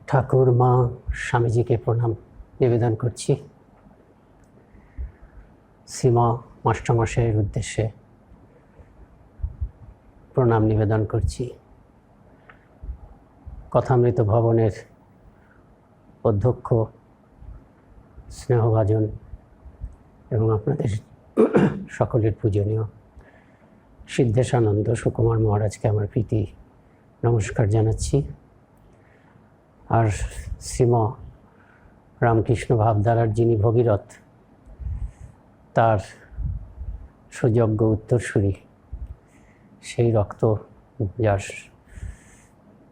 ঠাকুর মা স্বামীজিকে প্রণাম নিবেদন করছি। শ্রীমা মাস্টারমশাইয়ের উদ্দেশ্যে প্রণাম নিবেদন করছি। কথামৃত ভবনের অধ্যক্ষ স্নেহভাজন এবং আপনাদের সকলের পূজনীয় সিদ্ধেশানন্দ সুকুমার মহারাজকে আমার প্রীতি নমস্কার জানাচ্ছি। আর শ্রীম রামকৃষ্ণ ভাবধারার যিনি ভগীরথ, তার সুযোগ্য উত্তরসূরি, সেই রক্ত যার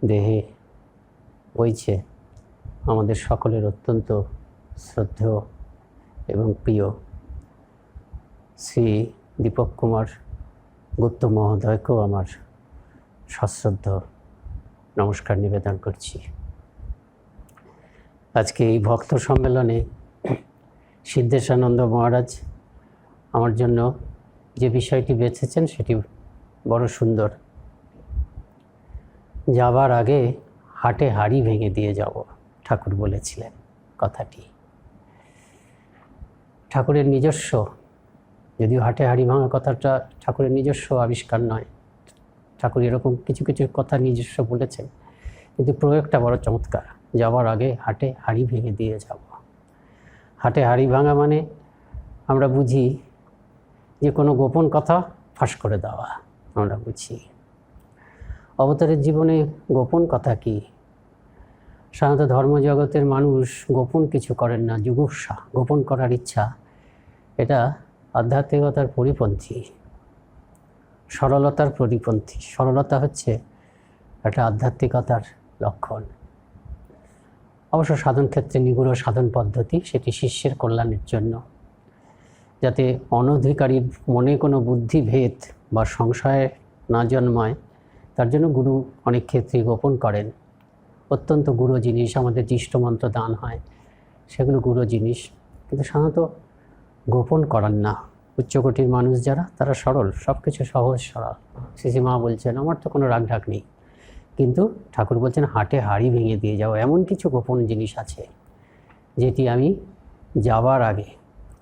দেহে বইছে, আমাদের সকলের অত্যন্ত শ্রদ্ধেয় এবং প্রিয় শ্রী দীপক কুমার গুপ্ত মহোদয়কেও আমার সশ্রদ্ধ নমস্কার নিবেদন করছি। আজকে এই ভক্ত সম্মেলনে সিদ্ধেশানন্দ মহারাজ আমার জন্য যে বিষয়টি বেছেছেন সেটি বড় সুন্দর। যাবার আগে হাটে হাড়ি ভেঙে দিয়ে যাব, ঠাকুর বলেছিলেন কথাটি। ঠাকুরের নিজস্ব, যদিও হাটে হাড়ি ভাঙা কথাটা ঠাকুরের নিজস্ব আবিষ্কার নয়, ঠাকুর এরকম কিছু কিছু কথা নিজস্ব বলেছেন, কিন্তু প্রয়োগটা বড় চমৎকার। যাওয়ার আগে হাটে হাড়ি ভেঙে দিয়ে যাব। হাটে হাড়ি ভাঙা মানে আমরা বুঝি যে কোনো গোপন কথা ফাঁস করে দেওয়া, আমরা বুঝি। অবতারের জীবনে গোপন কথা কি? সাধারণত ধর্মজগতের মানুষ গোপন কিছু করেন না। জুগুপ্সা, গোপন করার ইচ্ছা, এটা আধ্যাত্মিকতার পরিপন্থী, সরলতার পরিপন্থী। সরলতা হচ্ছে একটা আধ্যাত্মিকতার লক্ষণ। অবশ্য সাধন ক্ষেত্রে নিগুড় সাধন পদ্ধতি, সেটি শিষ্যের কল্যাণের জন্য, যাতে অনধিকারীর মনে কোনো বুদ্ধিভেদ বা সংশয় না জন্মায়, তার জন্য গুরু অনেক ক্ষেত্রে গোপন করেন। অত্যন্ত গুরু জিনিস, আমাদের দৃষ্টমন্ত্র দান হয়, সেগুলো গুরু জিনিস, কিন্তু সাধারণত গোপন করান না। উচ্চকোটির মানুষ যারা, তারা সরল, সব কিছু সহজ সরল। শ্রীমা বলছেন আমার তো কোনো রাগঢাক নেই, কিন্তু ঠাকুর বলছেন হাটে হাড়ি ভেঙে দিয়ে যাও। এমন কিছু গোপন জিনিস আছে যেটি আমি যাওয়ার আগে,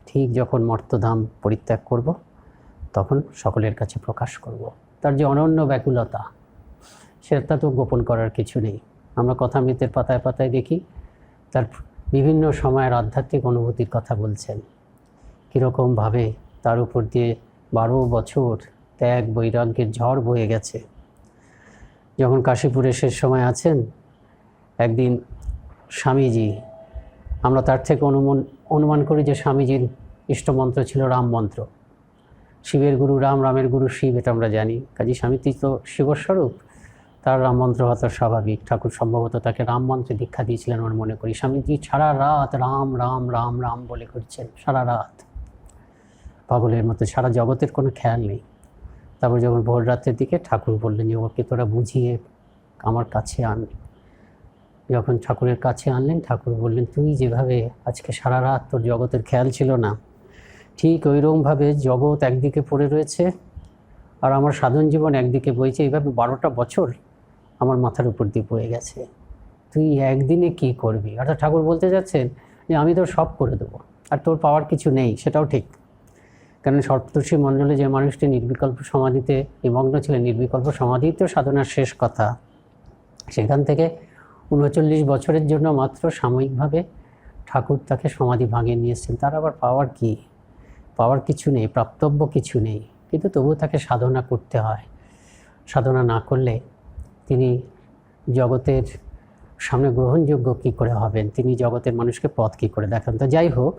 ঠিক যখন মর্তধাম পরিত্যাগ করব, তখন সকলের কাছে প্রকাশ করব। তার যে অনন্য ব্যাকুলতা, সেটা তো গোপন করার কিছু নেই। আমরা কথামৃতের পাতায় পাতায় দেখি তার বিভিন্ন সময়ের আধ্যাত্মিক অনুভূতির কথা বলছেন, কীরকমভাবে তার উপর দিয়ে 12 বছর ত্যাগ বৈরাগ্যের ঝড় বয়ে গেছে। যখন কাশীপুরে শেষ সময় আছেন, একদিন স্বামীজি, আমরা তার থেকে অনুমান করি যে স্বামীজির ইষ্টমন্ত্র ছিল রাম মন্ত্র। শিবের গুরু রাম, রামের গুরু শিব, এটা আমরা জানি। কাজী স্বামীজি তো শিবস্বরূপ, তার রাম মন্ত্র হওয়া স্বাভাবিক। ঠাকুর সম্ভবত তাকে রাম মন্ত্রে দীক্ষা দিয়েছিলেন আমার মনে করি। স্বামীজি সারা রাত রাম রাম রাম রাম বলে করছেন, সারা রাত পাগলের মতো, সারা জগতের কোনো খেয়াল নেই। তারপর যখন ভোর রাতের দিকে ঠাকুর বললেন যে ওকে তোরা বুঝিয়ে আমার কাছে আন। যখন ঠাকুরের কাছে আনলেন, ঠাকুর বললেন তুই যেভাবে আজকে সারা রাত তোর জগতের খেয়াল ছিল না, ঠিক ওইরকমভাবে জগৎ একদিকে পড়ে রয়েছে আর আমার সাধন জীবন একদিকে বইছে। এইভাবে 12টা বছর আমার মাথার উপর দিয়ে বয়ে গেছে, তুই একদিনে কি করবি? অর্থাৎ ঠাকুর বলতে যাচ্ছেন যে আমি তোর সব করে দেবো, আর তোর পাওয়ার কিছু নেই। সেটাও ঠিক, কারণ সপ্তর্ষি মণ্ডলে যে মানুষটি নির্বিকল্প সমাধিতে নিমগ্ন ছিলেন, নির্বিকল্প সমাধিই তো সাধনার শেষ কথা। সেখান থেকে 39 বছরের জন্য মাত্র সাময়িকভাবে ঠাকুর তাকে সমাধি ভাঙিয়ে নিয়েছেন। তার আবার পাওয়ার কি? পাওয়ার কিছু নেই, প্রাপ্তব্য কিছু নেই, কিন্তু তবুও তাকে সাধনা করতে হয়। সাধনা না করলে তিনি জগতের সামনে গ্রহণযোগ্য কী করে হবেন? তিনি জগতের মানুষকে পথ কী করে দেখান? তো যাই হোক,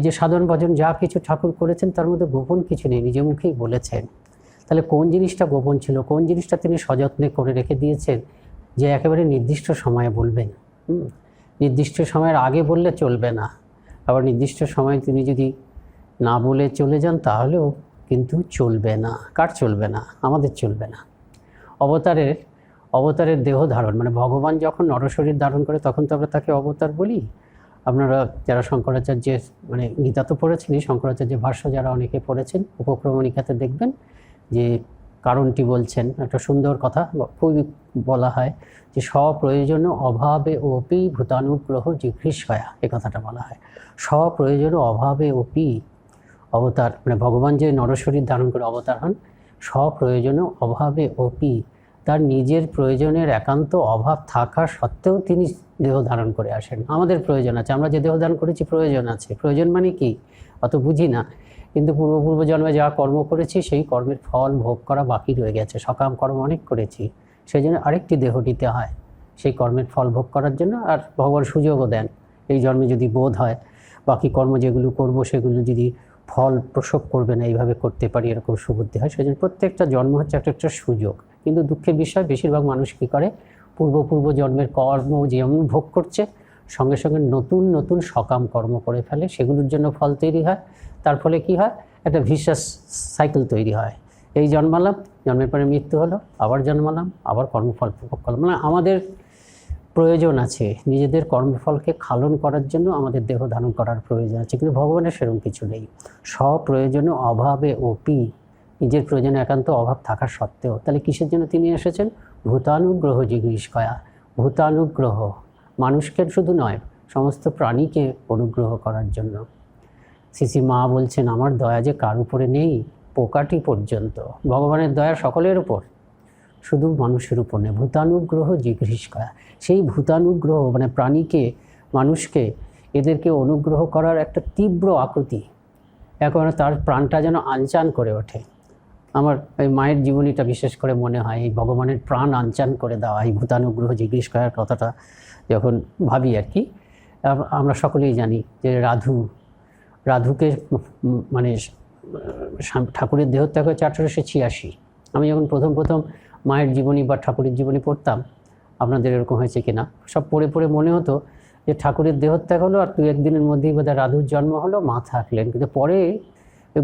যে সাধন ভজন যা কিছু ঠাকুর করেছেন, তার মধ্যে গোপন কিছু নেই, নিজে মুখেই বলেছেন। তাহলে কোন জিনিসটা গোপন ছিল, কোন জিনিসটা তিনি সযত্নে করে রেখে দিয়েছেন যে একেবারে নির্দিষ্ট সময়ে বলবেন? নির্দিষ্ট সময়ের আগে বললে চলবে না, আবার নির্দিষ্ট সময় তিনি যদি না বলে চলে যান তাহলেও কিন্তু চলবে না। কার চলবে না? আমাদের চলবে না। অবতারের দেহ ধারণ, মানে ভগবান যখন নরশরীর ধারণ করে তখন তো আমরা তাকে অবতার বলি। আপনারা যারা শঙ্করাচার্যের মানে গীতা তো পড়েছেনই, শঙ্করাচার্যের ভাষ্য যারা অনেকে পড়েছেন, উপক্রমণিকাতে দেখবেন যে কারণটি বলছেন, একটা সুন্দর কথা খুবই বলা হয় যে স্বপ্রয়োজন অভাবে অপি ভূতানুগ্রহ জিঘৃষ্কয়া, এ কথাটা বলা হয়। স্বপ্রয়োজন অভাবে অপি অবতার, মানে ভগবান যে নরশরীর ধারণ করে অবতার হন, স্বপ্রয়োজন অভাবে অপি, তার নিজের প্রয়োজনের একান্ত অভাব থাকা সত্ত্বেও তিনি দেহ ধারণ করে আসেন। আমাদের প্রয়োজন আছে, আমরা যে দেহ ধারণ করেছি প্রয়োজন আছে। প্রয়োজন মানে কি অত বুঝি না, কিন্তু পূর্ব জন্মে যা কর্ম করেছি সেই কর্মের ফল ভোগ করা বাকি রয়ে গেছে। সকাম কর্ম অনেক করেছি, সেই জন্য আরেকটি দেহ নিতে হয় সেই কর্মের ফল ভোগ করার জন্য। আর ভগবান সুযোগও দেন, এই জন্মে যদি বোধ হয় বাকি কর্ম যেগুলো করব সেগুলো যদি ফল প্রসব করবে না এইভাবে করতে পারি, এরকম সুবুদ্ধি হয়। সেই জন্য প্রত্যেকটা জন্ম হচ্ছে একটা সুযোগ। কিন্তু দুঃখের বিষয় বেশিরভাগ মানুষ কী করে, পূর্ব জন্মের কর্ম যেমন ভোগ করছে সঙ্গে সঙ্গে নতুন নতুন সকাম কর্ম করে ফেলে, সেগুলোর জন্য ফল তৈরি হয়। তার ফলে কি হয়, একটা ভিশাস সাইকেল তৈরি হয়। এই জন্মালাম, জন্মের পরে মৃত্যু হলো, আবার জন্মালাম, আবার কর্মফল ভোগ করলাম। মানে আমাদের প্রয়োজন আছে নিজেদের কর্মফলকে খালন করার জন্য, আমাদের দেহ ধারণ করার প্রয়োজন আছে, কিন্তু ভগবানের সেরকম কিছু নেই। স্বপ্রয়োজনে অভাবে অপি, নিজের প্রয়োজনে একান্ত অভাব থাকা সত্ত্বেও, তাহলে কিসের জন্য তিনি এসেছেন? ভূতানুগ্রহ জিঘৃষ্কয়া, ভূতানুগ্রহ, মানুষকে শুধু নয় সমস্ত প্রাণীকে অনুগ্রহ করার জন্য। শ্রী মা বলছেন, আমার দয়া যে কার উপরে নেই, পোকাটি পর্যন্ত। ভগবানের দয়া সকলের উপর, শুধু মানুষের উপর নেই। ভূতানুগ্রহ জিঘৃষ্কয়া, সেই ভূতানুগ্রহ মানে প্রাণীকে, মানুষকে, এদেরকে অনুগ্রহ করার একটা তীব্র আকুতি, এখন তার প্রাণটা যেন আনচান করে ওঠে। আমার এই মায়ের জীবনীটা বিশেষ করে মনে হয়, এই ভগবানের প্রাণ আনচান করে দেওয়া, এই ভূতানুগ্রহ জিঘৃষ্কয়ার কথাটা যখন ভাবি আর কি। আমরা সকলেই জানি যে রাধুকে মানে ঠাকুরের দেহত্যাগ হয়েছে 1886। আমি যখন প্রথম মায়ের জীবনী বা ঠাকুরের জীবনী পড়তাম, আপনাদের এরকম হয়েছে কিনা, সব পড়ে মনে হতো যে ঠাকুরের দেহত্যাগ হলো আর 2-1 দিনের মধ্যেই বোধহয় রাধুর জন্ম হলো, মা থাকলেন। কিন্তু পরে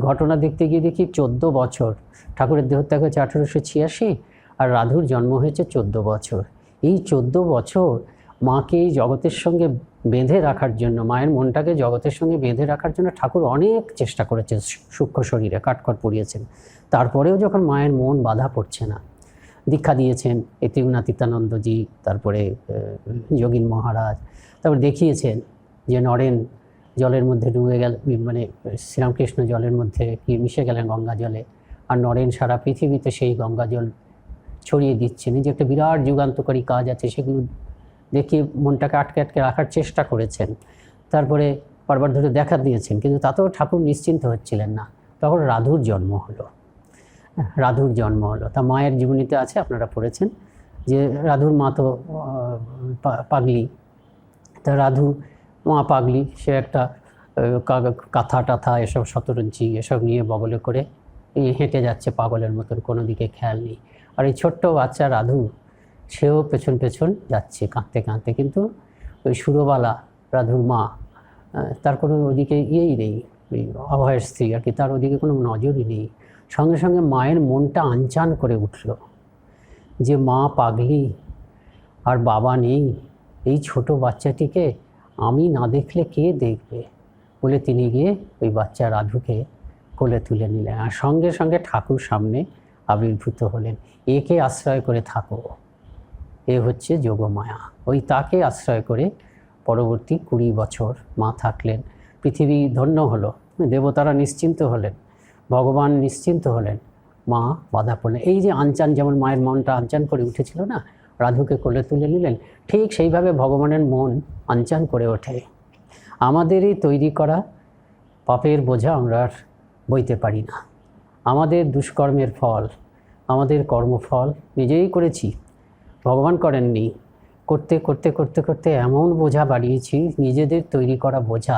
ঘটনা দেখতে গিয়ে দেখি 14 বছর, ঠাকুরের দেহত্যাগ হয়েছে 1886 আর রাধুর জন্ম হয়েছে 14 বছর। এই 14 বছর মাকে এই জগতের সঙ্গে বেঁধে রাখার জন্য, মায়ের মনটাকে জগতের সঙ্গে বেঁধে রাখার জন্য ঠাকুর অনেক চেষ্টা করেছেন, সূক্ষ্ম শরীরে কাঠখড় পুড়িয়েছেন। তারপরেও যখন মায়ের মন বাধা পড়ছে না, দীক্ষা দিয়েছেন এতিউনাতীতানন্দজি, তারপরে যোগীন মহারাজ, তারপর দেখিয়েছেন যে নরেন জলের মধ্যে ডুবে গেল, মানে শ্রীরামকৃষ্ণ জলের মধ্যে কি মিশে গেলেন গঙ্গা জলে, আর নরেন সারা পৃথিবীতে সেই গঙ্গা জল ছড়িয়ে দিচ্ছেন। যে একটা বিরাট যুগান্তকারী কাজ আছে, সেগুলো দেখে মনটাকে আটকে রাখার চেষ্টা করেছেন। তারপরে বারবার ধরে দেখা দিয়েছেন, কিন্তু তাতেও ঠাকুর নিশ্চিন্ত হচ্ছিলেন না। তখন রাধুর জন্ম হলো। তা মায়ের জীবনীতে আছে, আপনারা পড়েছেন যে রাধুর মা তো পাগলি। তা রাধু মা পাগলি, সে একটা কাঁথা টাথা এসব শতরঞ্চি এসব নিয়ে বগলে করে হেঁটে যাচ্ছে পাগলের মতন, কোনো দিকে খেয়াল নেই। আর এই ছোট্ট বাচ্চা রাধু, সেও পেছন যাচ্ছে কাঁদতে, কিন্তু ওই সুরবালা রাধুর মা, তার কোনো ওদিকে নেই, ওই অভয়ের স্ত্রী আর কি, তার ওদিকে কোনো নজরই নেই। সঙ্গে সঙ্গে মায়ের মনটা আনচান করে উঠল যে মা পাগলি আর বাবা নেই, এই ছোট বাচ্চাটিকে আমি না দেখলে কে দেখবে, বলে তিনি গিয়ে ওই বাচ্চা রাধুকে কোলে তুলে নিলেন। আর সঙ্গে সঙ্গে ঠাকুর সামনে আবির্ভূত হলেন। একে আশ্রয় করে থাকো, এ হচ্ছে যোগমায়া। ওই তাকে আশ্রয় করে পরবর্তী 20 বছর মা থাকলেন। পৃথিবী ধন্য হলো, দেবতারা নিশ্চিন্ত হলেন, ভগবান নিশ্চিন্ত হলেন, মা বাধা পড়লেন। এই যে আনচান, যেমন মায়ের মনটা আনচান করে উঠেছিল না, রাধুকে কোলে তুলে নিলেন, ঠিক সেইভাবে ভগবানের মন আনচান করে ওঠে। আমাদেরই তৈরি করা পাপের বোঝা আমরা আর বইতে পারি না। আমাদের দুষ্কর্মের ফল, আমাদের কর্মফল নিজেই করেছি, ভগবান করেননি। করতে এমন বোঝা বাড়িয়েছি, নিজেদের তৈরি করা বোঝা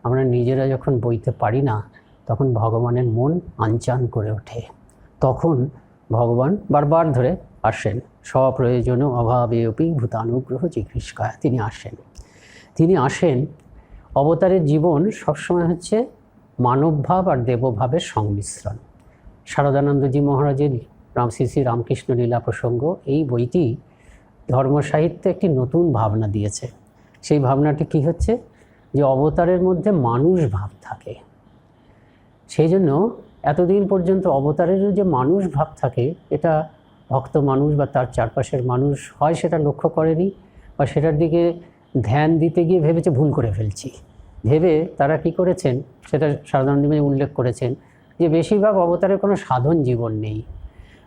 আমরা নিজেরা যখন বইতে পারি না, তখন ভগবানের মন আনচান করে ওঠে। তখন ভগবান বারবার ধরে আসেন, স্বপ্রয়োজন অভাবে অপি ভূতানুগ্রহ জিঘৃষ্কয়া। তিনি আসেন। অবতারের জীবন সবসময় হচ্ছে মানবভাব আর দেবভাবের সংমিশ্রণ। শারদানন্দজি মহারাজের শ্রী রামকৃষ্ণ লীলা প্রসঙ্গ, এই বইটি ধর্মসাহিত্যে একটি নতুন ভাবনা দিয়েছে। সেই ভাবনাটি কি হচ্ছে, যে অবতারের মধ্যে মানুষ ভাব থাকে। সেই জন্য এতদিন পর্যন্ত অবতারেরও যে মানুষ ভাব থাকে, এটা ভক্ত মানুষ বা তার চারপাশের মানুষ হয় সেটা লক্ষ্য করেনি, বা সেটার দিকে ধ্যান দিতে গিয়ে ভেবেছে ভুল করে ফেলছি। ভেবে তারা কি করেছেন, সেটা সারদানন্দজি উল্লেখ করেছেন যে বেশিরভাগ অবতারের কোনো সাধন জীবন নেই।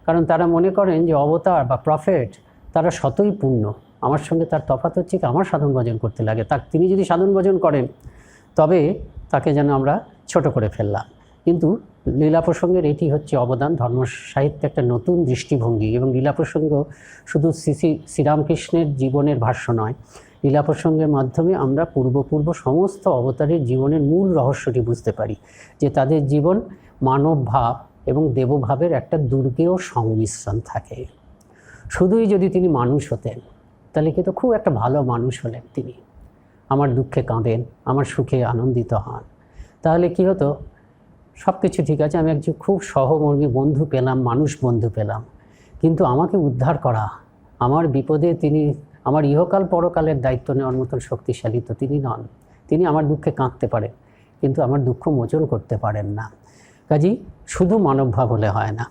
কারণ তারা মনে করেন যে অবতার বা প্রফেট তারা শতই পূর্ণ, আমার সঙ্গে তার তফাৎ হচ্ছে কি আমার সাধন ভজন করতে লাগে, তিনি যদি সাধন ভজন করেন তবে তাকে যেন আমরা ছোট করে ফেললাম। কিন্তু লীলা প্রসঙ্গের এটি হচ্ছে অবদান। ধর্ম সাহিত্যে একটা নতুন দৃষ্টিভঙ্গি, এবং লীলা প্রসঙ্গ শুধু শ্রীরামকৃষ্ণের জীবনের ভাষ্য নয়, লীলা প্রসঙ্গের মাধ্যমে আমরা পূর্ব সমস্ত অবতারের জীবনের মূল রহস্যটি বুঝতে পারি, যে তাদের জীবন মানব ভাব এবং দেবভাবের একটা দুর্গেয় সংমিশ্রণ থাকে। শুধুই যদি তিনি মানুষ হতেন তাহলে কিন্তু খুব একটা ভালো মানুষ হলেন তিনি, আমার দুঃখে কাঁদেন, আমার সুখে আনন্দিত হন, তাহলে কি হতো, সব কিছু ঠিক আছে, আমি একজন খুব সহমর্মী বন্ধু পেলাম, মানুষ বন্ধু পেলাম, কিন্তু আমাকে উদ্ধার করা, আমার বিপদে তিনি, আমার ইহকাল পরকালের দায়িত্ব নেওয়ার মতন শক্তিশালী তো তিনি নন। তিনি আমার দুঃখে কাঁদতে পারেন কিন্তু আমার দুঃখ মোচন করতে পারেন না। কাজেই শুধু মানবভাব হলে হয় না।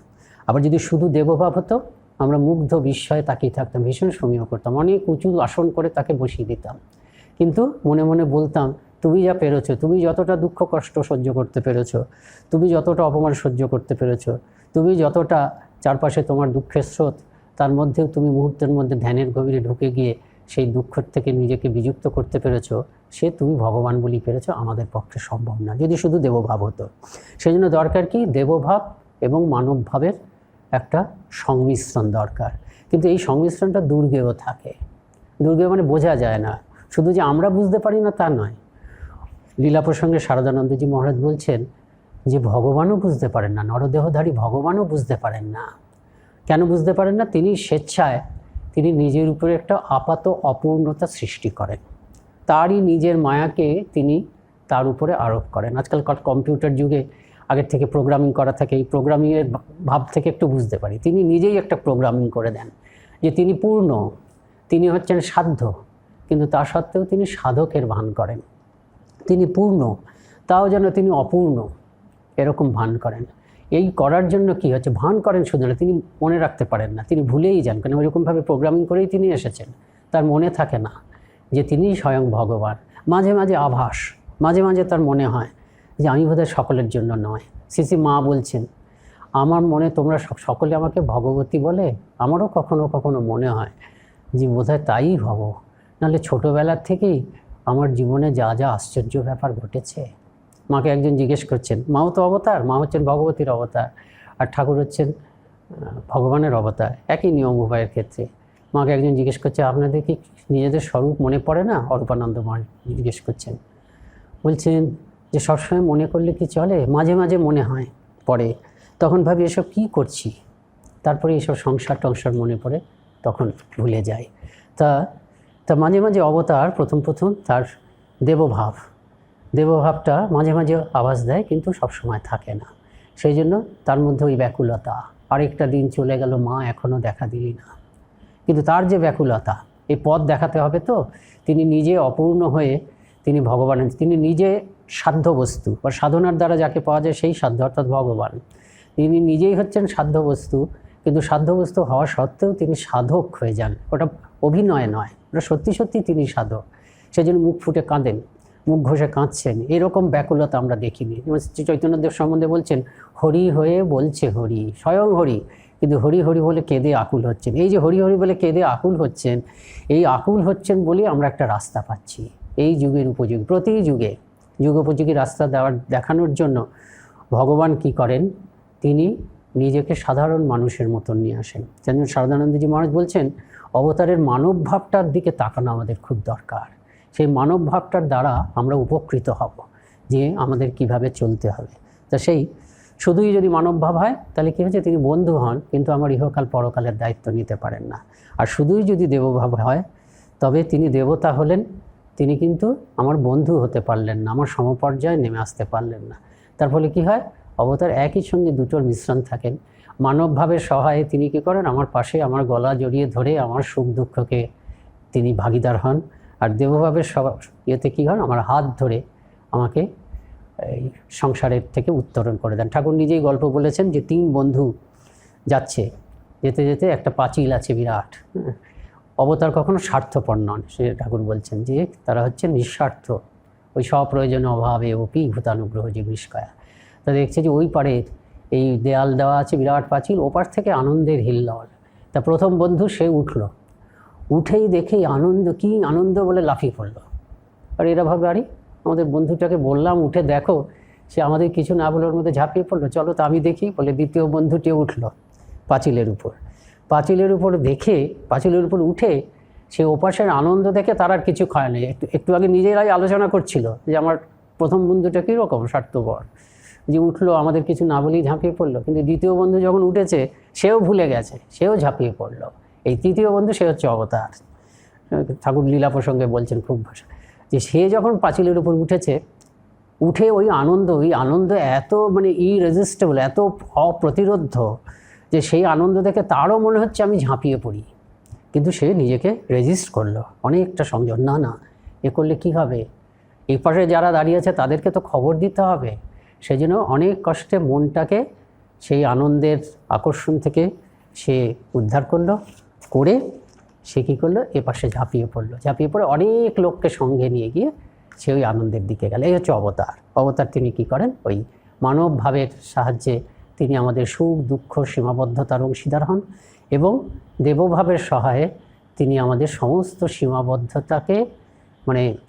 আবার যদি শুধু দেবভাব হতো, আমরা মুগ্ধ বিস্ময়ে তাকিয়ে থাকতাম, ভীষণ সমীহ করতাম, অনেক উঁচু আসন করে তাকে বসিয়ে দিতাম, কিন্তু মনে মনে বলতাম, তুমি যা পেরেছো, তুমি যতটা দুঃখ কষ্ট সহ্য করতে পেরেছো, তুমি যতটা অপমান সহ্য করতে পেরেছো, তুমি যতটা চারপাশে তোমার দুঃখের স্রোত, তার মধ্যেও তুমি মুহূর্তের মধ্যে ধ্যানের গভীরে ঢুকে গিয়ে সেই দুঃখের থেকে নিজেকে বিযুক্ত করতে পেরেছো, সে তুমি ভগবান বলি পেরেছো, আমাদের পক্ষে সম্ভব না যদি শুধু দেবভাব হতো। সেই জন্য দরকার কি, দেবভাব এবং মানবভাবের একটা সংমিশ্রণ দরকার। কিন্তু এই সংমিশ্রণটা দুর্গেও থাকে। দুর্গেয় মানে বোঝা যায় না, শুধু যে আমরা বুঝতে পারি না তা নয়। লীলা প্রসঙ্গে শারদানন্দজি মহারাজ বলছেন যে ভগবানও বুঝতে পারেন না, নরদেহধারী ভগবানও বুঝতে পারেন না। কেন বুঝতে পারেন না? তিনি স্বেচ্ছায় তিনি নিজের উপরে একটা আপাত অপূর্ণতা সৃষ্টি করেন, তারই নিজের মায়াকে তিনি তার উপরে আরোপ করেন। আজকাল কম্পিউটার যুগে আগের থেকে প্রোগ্রামিং করা থাকে, এই প্রোগ্রামিংয়ের ভাব থেকে একটু বুঝতে পারি, তিনি নিজেই একটা প্রোগ্রামিং করে দেন যে তিনি পূর্ণ, তিনি হচ্ছেন সাধ্য, কিন্তু তা সত্ত্বেও তিনি সাধকের ভান করেন। তিনি পূর্ণ, তাও যেন তিনি অপূর্ণ, এরকম ভান করেন। এই করার জন্য কি হচ্ছে, ভান করেন শুধু না, তিনি মনে রাখতে পারেন না, তিনি ভুলেই যান, কারণ এরকমভাবে প্রোগ্রামিং করেই তিনি এসেছেন, তার মনে থাকে না যে তিনিই স্বয়ং ভগবান। মাঝে মাঝে আভাস, মাঝে মাঝে তার মনে হয় যে আমি বোধহয় সকলের জন্য নয়। শ্রী মা বলছেন, আমার মনে তোমরা সকলে আমাকে ভগবতী বলে, আমারও কখনো কখনো মনে হয় যে বোধহয় তাই হব, নাহলে ছোটোবেলার থেকেই আমার জীবনে যা যা আশ্চর্য ব্যাপার ঘটেছে। মাকে একজন জিজ্ঞেস করছেন, মাও তো অবতার, মা হচ্ছেন ভগবতীর অবতার আর ঠাকুর হচ্ছেন ভগবানের অবতার, একই নিয়ম উভয়ের ক্ষেত্রে। মাকে একজন জিজ্ঞেস করছে, আপনাদের কি নিজেদের স্বরূপ মনে পড়ে না? অরূপানন্দ মা জিজ্ঞেস করছেন, বলছেন যে সবসময় মনে করলে কি চলে, মাঝে মাঝে মনে হয় পড়ে, তখন ভাবি এসব কী করছি, তারপরে এসব সংসার টংসার মনে পড়ে, তখন ভুলে যায়। তা মাঝে মাঝে অবতার প্রথম তার দেবভাবটা মাঝে মাঝে আভাস দেয়, কিন্তু সবসময় থাকে না। সেই জন্য তার মধ্যে ওই ব্যাকুলতা, আরেকটা দিন চলে গেল, মা এখনও দেখা দিলি না। কিন্তু তার যে ব্যাকুলতা, এই পথ দেখাতে হবে তো, তিনি নিজে অপূর্ণ হয়ে তিনি ভগবানের, তিনি নিজে সাধ্য বস্তু বা সাধনার দ্বারা যাকে পাওয়া যায় সেই সাধ্য, অর্থাৎ ভগবান। তিনি নিজেই হচ্ছেন সাধ্য বস্তু, কিন্তু সাধ্য বস্তু হওয়া সত্ত্বেও তিনি সাধক হয়ে যান। ওটা অভিনয় নয়, ওটা সত্যি সত্যি তিনি সাধক। সেই জন্য মুখ ফুটে কাঁদেন, মুখ ঘষে কাঁদছেন, এরকম ব্যাকুলতা আমরা দেখিনি। যেমন শ্রী চৈতন্যদেব সম্বন্ধে বলছেন, হরি হয়ে বলছে হরি, স্বয়ং হরি, কিন্তু হরি হরি বলে কেঁদে আকুল হচ্ছেন। এই যে হরি হরি বলে কেঁদে আকুল হচ্ছেন, এই আকুল হচ্ছেন বলেই আমরা একটা রাস্তা পাচ্ছি। এই যুগের উপযোগী, প্রতি যুগে যুগোপযোগী রাস্তা দেখানোর জন্য ভগবান কি করেন, তিনি নিজেকে সাধারণ মানুষের মতন নিয়ে আসেন। যেন শারদানন্দজি মহারাজ বলছেন, অবতারের মানব ভাবটার দিকে তাকানো আমাদের খুব দরকার। সেই মানব ভাবটার দ্বারা আমরা উপকৃত হব যে আমাদের কিভাবে চলতে হবে। তা সেই শুধুই যদি মানব ভাব হয় তাহলে কী হচ্ছে, তিনি বন্ধু হন কিন্তু আমার ইহকাল পরকালের দায়িত্ব নিতে পারেন না। আর শুধুই যদি দেবভাব হয় তবে তিনি দেবতা হলেন, তিনি কিন্তু আমার বন্ধু হতে পারলেন না, আমার সমপর্যায়ে নেমে আসতে পারলেন না। তার ফলে কী হয়, অবতার একই সঙ্গে দুটোর মিশ্রণ থাকেন। মানবভাবের সহায়ে তিনি কী করেন, আমার পাশে আমার গলা জড়িয়ে ধরে আমার সুখ দুঃখকে তিনি ভাগিদার হন। আর দেবভাবের ইয়েতে কী হন, আমার হাত ধরে আমাকে এই সংসারের থেকে উত্তরণ করে দেন। ঠাকুর নিজেই গল্প বলেছেন যে 3 বন্ধু যাচ্ছে, যেতে যেতে একটা পাঁচিল আছে বিরাট। অবতার কখনো স্বার্থপর নন, সে ঠাকুর বলছেন যে তারা হচ্ছে নিঃস্বার্থ, ওই স্বপ্রয়োজনীয় অভাবে অপি ভূতানুগ্রহ জিগৃষ্কয়া। তা দেখছে যে ওই পারের এই দেয়াল দেওয়া আছে বিরাট পাঁচিল, ওপার থেকে আনন্দের হিল্লোল। তা প্রথম বন্ধু সে উঠেই দেখে আনন্দ, কি আনন্দ বলে লাফিয়ে পড়লো। আর এরা ভাবলো, আরে আমাদের বন্ধুটাকে বললাম উঠে দেখো, সে আমাদের কিছু না বলে ওর মধ্যে ঝাঁপিয়ে পড়লো, চলো তো আমি দেখি বলে দ্বিতীয় বন্ধুটিও উঠলো পাঁচিলের উপর দেখে, পাঁচিলের উপর উঠে সে ওপাশের আনন্দ দেখে তার আর কিছু খায় না। একটু আগে নিজেরাই আলোচনা করছিল যে আমার প্রথম বন্ধুটা কীরকম স্বার্থপর, যে উঠলো আমাদের কিছু না বলেই ঝাঁপিয়ে পড়লো। কিন্তু দ্বিতীয় বন্ধু যখন উঠেছে সেও ভুলে গেছে, সেও ঝাঁপিয়ে পড়লো। এই তৃতীয় বন্ধু সে হচ্ছে অবতার। ঠাকুর লীলা প্রসঙ্গে বলছেন খুব ভাষা, যে সে যখন পাঁচিলের উপর উঠে ওই আনন্দ এত মানে ইরেজিস্টেবল, এত অপ্রতিরোধ্য, যে সেই আনন্দ দেখে তারও মনে হচ্ছে আমি ঝাঁপিয়ে পড়ি। কিন্তু সে নিজেকে রেজিস্ট করলো, অনেকটা সংযম, না এ করলে কি হবে, এই পাশে যারা দাঁড়িয়ে আছে তাদেরকে তো খবর দিতে হবে। সেই জন্য অনেক কষ্টে মনটাকে সেই আনন্দের আকর্ষণ থেকে সে উদ্ধার করে সে কী করলো, এ পাশে ঝাঁপিয়ে পড়ে অনেক লোককে সঙ্গে নিয়ে গিয়ে সে ওই আনন্দের দিকে গেল। এই হচ্ছে অবতার। তিনি কি করেন, ওই মানব ভাবের সাহায্যে তিনি আমাদের সুখ দুঃখ সীমাবদ্ধতার অংশীদার হন, এবং দেবভাবের সহায়ে তিনি আমাদের সমস্ত